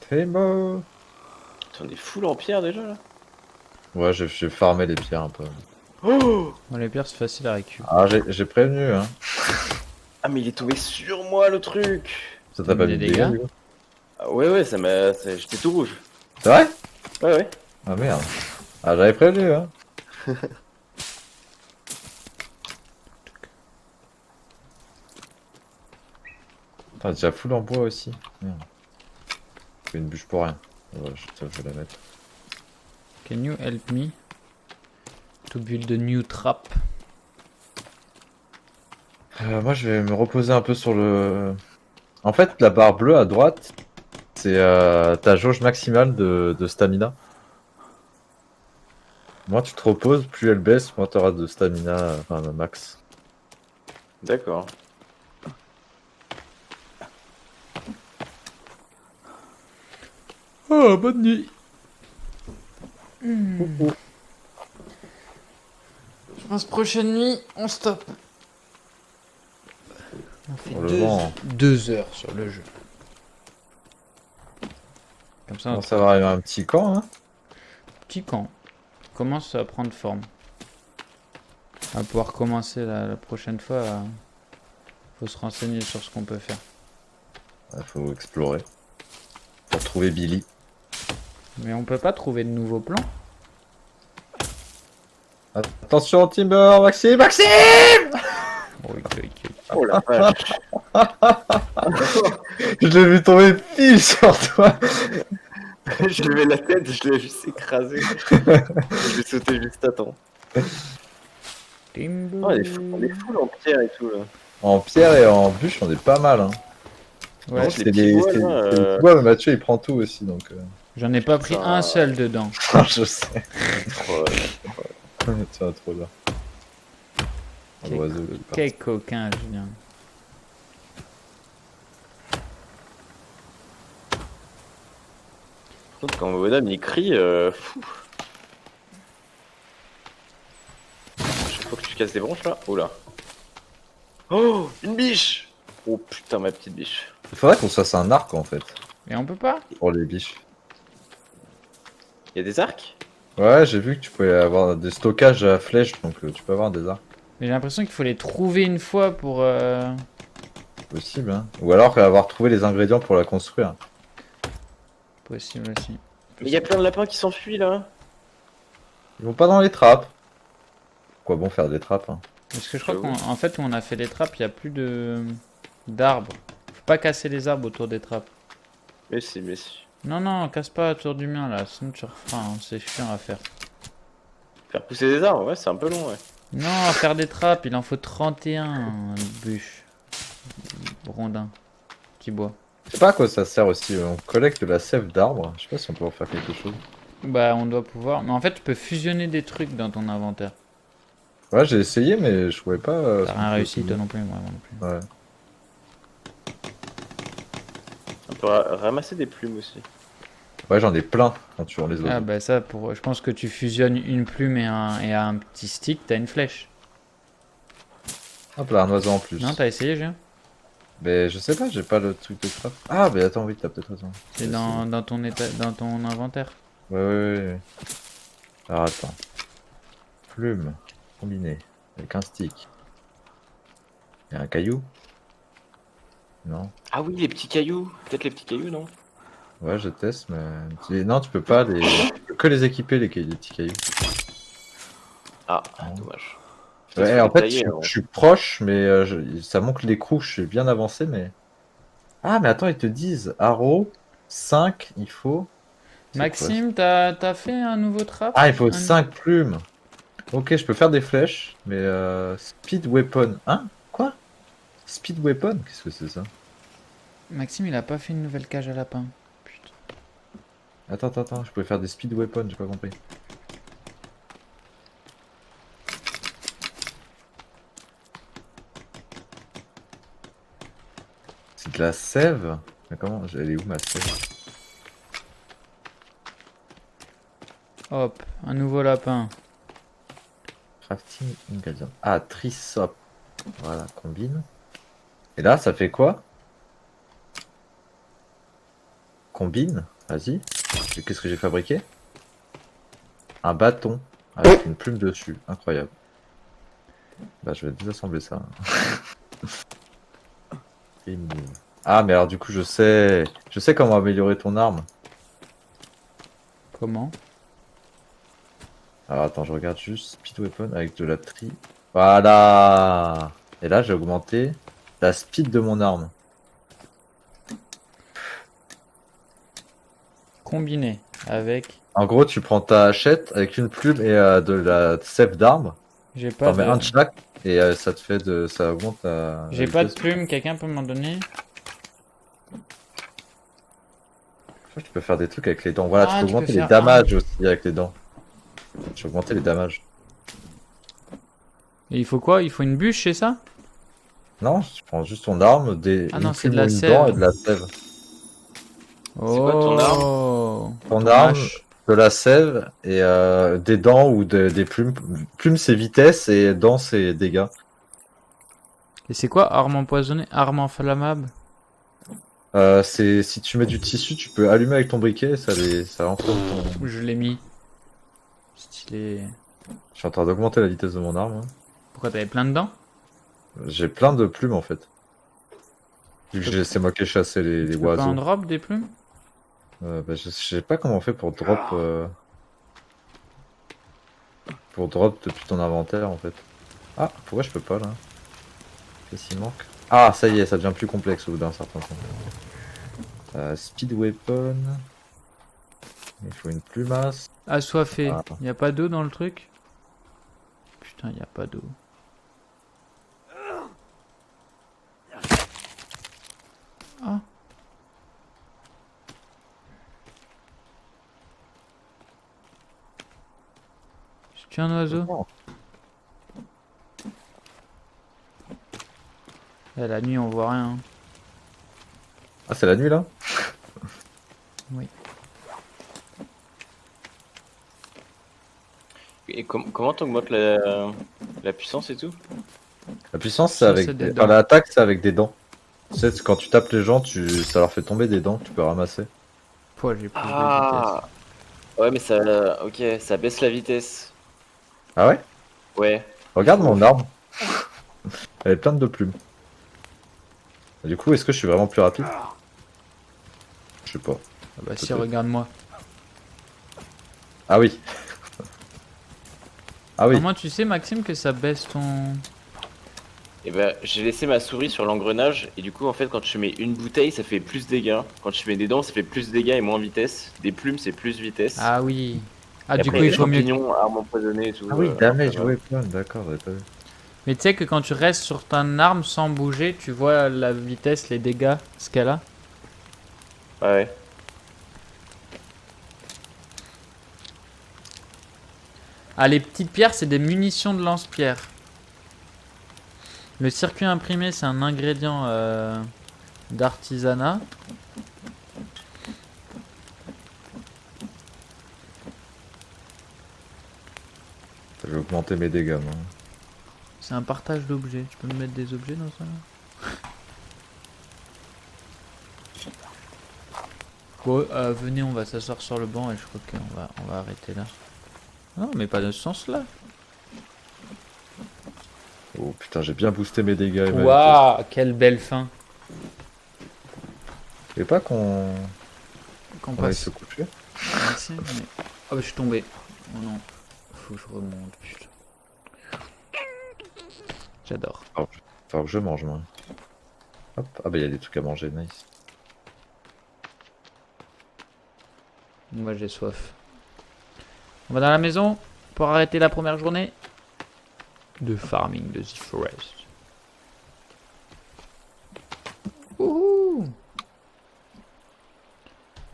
Timbo. On est full en pierre déjà là. Ouais j'ai farmé les pierres un peu. Oh Bon les pierres c'est facile à récupérer. Ah j'ai prévenu hein. ah mais il est tombé sur moi le truc. Ça t'a pas Des mis de dégâts dégâts du coup? Ah, ouais ça m'a... J'étais tout rouge. C'est vrai? Ouais. Ah merde. Ah j'avais prévenu hein. Attends, déjà full en bois aussi. Merde. J'ai une bûche pour rien. Ouais, je vais la mettre. Can you help me to build a new trap? Moi je vais me reposer un peu sur le... En fait la barre bleue à droite, c'est ta jauge maximale de stamina. Moins tu te reposes, plus elle baisse, moins tu auras de stamina, enfin max. D'accord. Oh bonne nuit. Je pense prochaine nuit on stoppe. On fait Pour le vent. 2 heures sur le jeu. Comme ça, Bon, notre ça va arriver un petit camp hein. petit camp commence à prendre forme. On va pouvoir commencer la prochaine fois. Faut se renseigner sur ce qu'on peut faire. Il faut explorer. Pour trouver Billy. Mais on peut pas trouver de nouveaux plans. Attention Timber, Maxime, Maxime. Oh la vache. Je l'ai vu tomber pile sur toi. J'ai levé la tête, je l'ai juste écrasé. Je vais sauter juste à temps. Timbo. Oh, on est full en pierre et tout là. En pierre et en bûche, on est pas mal hein. Ouais, Non, c'est c'est les petits bois, c'est là, les petits bois, mais Mathieu il prend tout aussi donc. j'en ai pas pris Ça- un seul dedans. Je sais. Tiens, trop bien. Quel- L'oiseau, il est parti. Quel coquin, Julien. Par contre, quand Modam il crie, fou. Chaque fois que tu casses des branches là. Oh là. Oh, une biche. Oh putain, ma petite biche. Il faudrait qu'on se fasse un arc en fait, Mais on peut pas. pour les biches. Il y a des arcs? Ouais, j'ai vu que tu pouvais avoir des stockages à flèches, donc tu peux avoir des arcs. Mais j'ai l'impression qu'il faut les trouver une fois pour... Possible, hein. Ou alors avoir trouvé les ingrédients pour la construire. Possible aussi. Mais il y a plein de lapins qui s'enfuient là. Ils vont pas dans les trappes. Quoi bon faire des trappes, hein. Parce que je crois J'avoue. qu'en fait, où on a fait les trappes, il n'y a plus de d'arbres. Faut pas casser les arbres autour des trappes. Mais si. Non, non, casse pas autour du mien là, sinon tu referas, hein, c'est chiant à faire. Faire pousser des arbres, ouais, c'est un peu long, ouais. Non, à faire des trappes, il en faut 31 bûches. Rondins qui boit. Je sais pas à quoi ça sert aussi. On collecte de la sève d'arbre. Je sais pas si on peut en faire quelque chose. Bah, on doit pouvoir. Mais en fait, tu peux fusionner des trucs dans ton inventaire. Ouais, j'ai essayé, mais je trouvais pas. T'as ce qu'on rien pouvait réussi, toi fusionner. non plus, moi non plus. Ouais. On peut ramasser des plumes aussi. Ouais, j'en ai plein quand tu rends les Ah, oiseaux. bah, ça, je pense que tu fusionnes une plume et un petit stick, t'as une flèche. Hop là, un oiseau en plus. Non, t'as essayé, Julien? Mais je sais pas, j'ai pas le truc de trappe. Ah, mais attends, oui, t'as peut-être raison. C'est J'ai essayé. dans ton état, dans ton inventaire. Ouais. Alors attends. Plume combinée avec un stick. Et un caillou? Non. Ah oui, les petits cailloux. Peut-être les petits cailloux, non? Ouais, je teste, mais. Non, tu peux pas les. Tu peux que les équiper, les petits cailloux. Ah, Non. dommage. Peut-être Ouais, faut en les fait, tailler, avant. je suis proche, mais ça manque l'écrou, je suis bien avancé, mais. Ah, mais attends, ils te disent, haro, 5, il faut. C'est quoi ça? Maxime, t'as fait un nouveau trap? Ah, il faut Un- 5 plumes. Ok, je peux faire des flèches, mais speed weapon. Hein? Quoi? Speed weapon? Qu'est-ce que c'est ça? Maxime, il a pas fait une nouvelle cage à lapin. Putain. Attends, je pouvais faire des speed weapons, j'ai pas compris. C'est de la sève? Mais comment? Elle est où ma sève? Hop, un nouveau lapin. Crafting ingredient. Ah, trisop. Voilà, combine. Et là, ça fait quoi? Combine? Vas-y. Qu'est-ce que j'ai fabriqué? Un bâton avec une plume dessus. Incroyable. Bah, je vais désassembler ça. Remove. Ah, mais alors du coup, je sais comment améliorer ton arme. Comment? Alors attends, je regarde juste speed weapon avec de la tri. Voilà. Et là, j'ai augmenté la speed de mon arme. Combiné avec. En gros, tu prends ta hachette avec une plume et de la sève d'arbre. J'ai pas T'en mets un de. de chaque et ça te fait de, ça augmente la J'ai pas de vitesse. plume, quelqu'un peut m'en donner? Je crois que tu peux faire des trucs avec les dents. Voilà, Ah, tu peux tu peux augmenter les faire damages aussi avec les dents. Tu peux augmenter les damages. Et il faut quoi? Il faut une bûche, c'est ça? Non, tu prends juste ton arme, Ah une non, c'est de plume ou la une dent sève. et de la sève. C'est quoi ton arme? Oh. Ton Ton arme, hache. de la sève et des dents ou des plumes. Plume c'est vitesse et dents c'est dégâts. Et c'est quoi? Arme empoisonnée? Arme inflammable? C'est si tu mets du tissu, tu peux allumer avec ton briquet et ça enflamme ton. Je l'ai mis. Stylé. Je suis en train d'augmenter la vitesse de mon arme, hein. Pourquoi t'avais plein de dents? J'ai plein de plumes en fait. Vu que c'est moi qui ai chassé les Tu peux pas en oiseaux. drop des plumes? Bah, je sais pas comment on fait pour drop depuis ton inventaire en fait. Ah, pourquoi je peux pas là? Qu'est-ce qu'il manque? Ah, ça y est, ça devient plus complexe au bout d'un certain temps. Speed weapon. Il faut une plumasse. Assoiffé. Ah. Y a pas d'eau dans le truc? Putain, y a pas d'eau. Ah. Je tue un oiseau. Eh, la nuit, on voit rien. Ah, c'est la nuit là? Oui. Et comment t'augmentes la puissance et tout? La puissance, c'est Ça, avec. c'est des Enfin, dents. l'attaque, c'est avec des dents. Tu sais, quand tu tapes les gens, ça leur fait tomber des dents que tu peux ramasser. Pouah, j'ai plus de vitesse. Ah, Ouais, mais ça. Ok, ça baisse la vitesse. Ah ouais? Ouais. Regarde mon arme. Elle est pleine de plumes. Du coup, est-ce que je suis vraiment plus rapide? Je sais pas. Ah bah si, Peut-être. regarde-moi. Ah oui. Ah oui. Comment tu sais, Maxime, que ça baisse ton... Et bah, j'ai laissé ma souris sur l'engrenage. Et du coup, en fait, quand tu mets une bouteille, ça fait plus de dégâts. Quand tu mets des dents, ça fait plus de dégâts et moins vitesse. Des plumes, c'est plus vitesse. Ah oui. Ah, Et du après, coup, il y il a des faut mieux... champignons, armes empoisonnées et tout. Ah oui, alors ça damage va. weapon, d'accord, j'avais pas vu. Mais tu sais que quand tu restes sur ton arme sans bouger, tu vois la vitesse, les dégâts, ce qu'elle a. Ouais. Ah, les petites pierres, c'est des munitions de lance-pierre. Le circuit imprimé, c'est un ingrédient d'artisanat. Je vais augmenter mes dégâts, moi. C'est un partage d'objets. Tu peux me mettre des objets dans ça? Bon, venez, on va s'asseoir sur le banc et je crois qu'on va arrêter là. Non, mais pas de ce sens-là. Oh putain, j'ai bien boosté mes dégâts et ma vitesse. Waouh, quelle belle fin. Et pas qu'on Qu'on aille passe. se coucher? Merci, mais... Oh bah je suis tombé. Oh non. Faut que je remonte, putain. J'adore. Faut que je mange, moi. Hop. Ah bah il y a des trucs à manger, nice. Moi j'ai soif. On va dans la maison pour arrêter la première journée de farming de The Forest. Wouhou!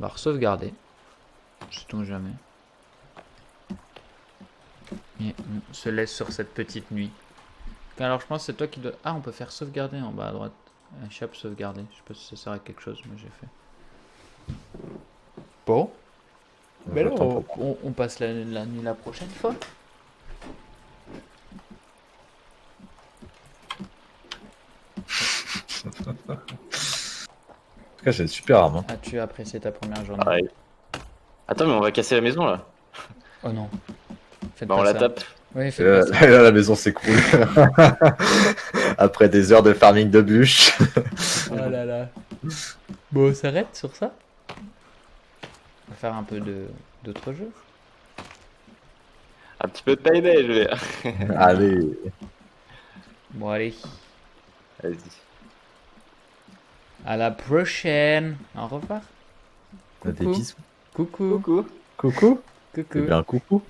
On va sauvegarder. Sait-on jamais. Et on se laisse sur cette petite nuit. Alors je pense que c'est toi qui dois... Ah, on peut faire sauvegarder en bas à droite. Échappe sauvegarder. Je sais pas si ça sert à quelque chose, mais j'ai fait. Bon. Mais là, on passe la nuit la prochaine fois. En tout cas, j'ai une super arme. Hein. As-tu apprécié ta première journée? Ouais. Attends, mais on va casser la maison là. Oh non. Faites Bah, pas on la ça. tape. Oui, faites pas ça. Et là, la maison s'écroule. Après des heures de farming de bûches. Oh là là. Bon, on s'arrête sur ça. On va faire un peu d'autres jeux. Un petit peu de payday, je vais. Allez. Bon, allez. Vas-y. À la prochaine. Au revoir. Des Coucou. bisous. Coucou. Coucou. Coucou. Coucou. Eh bien, coucou.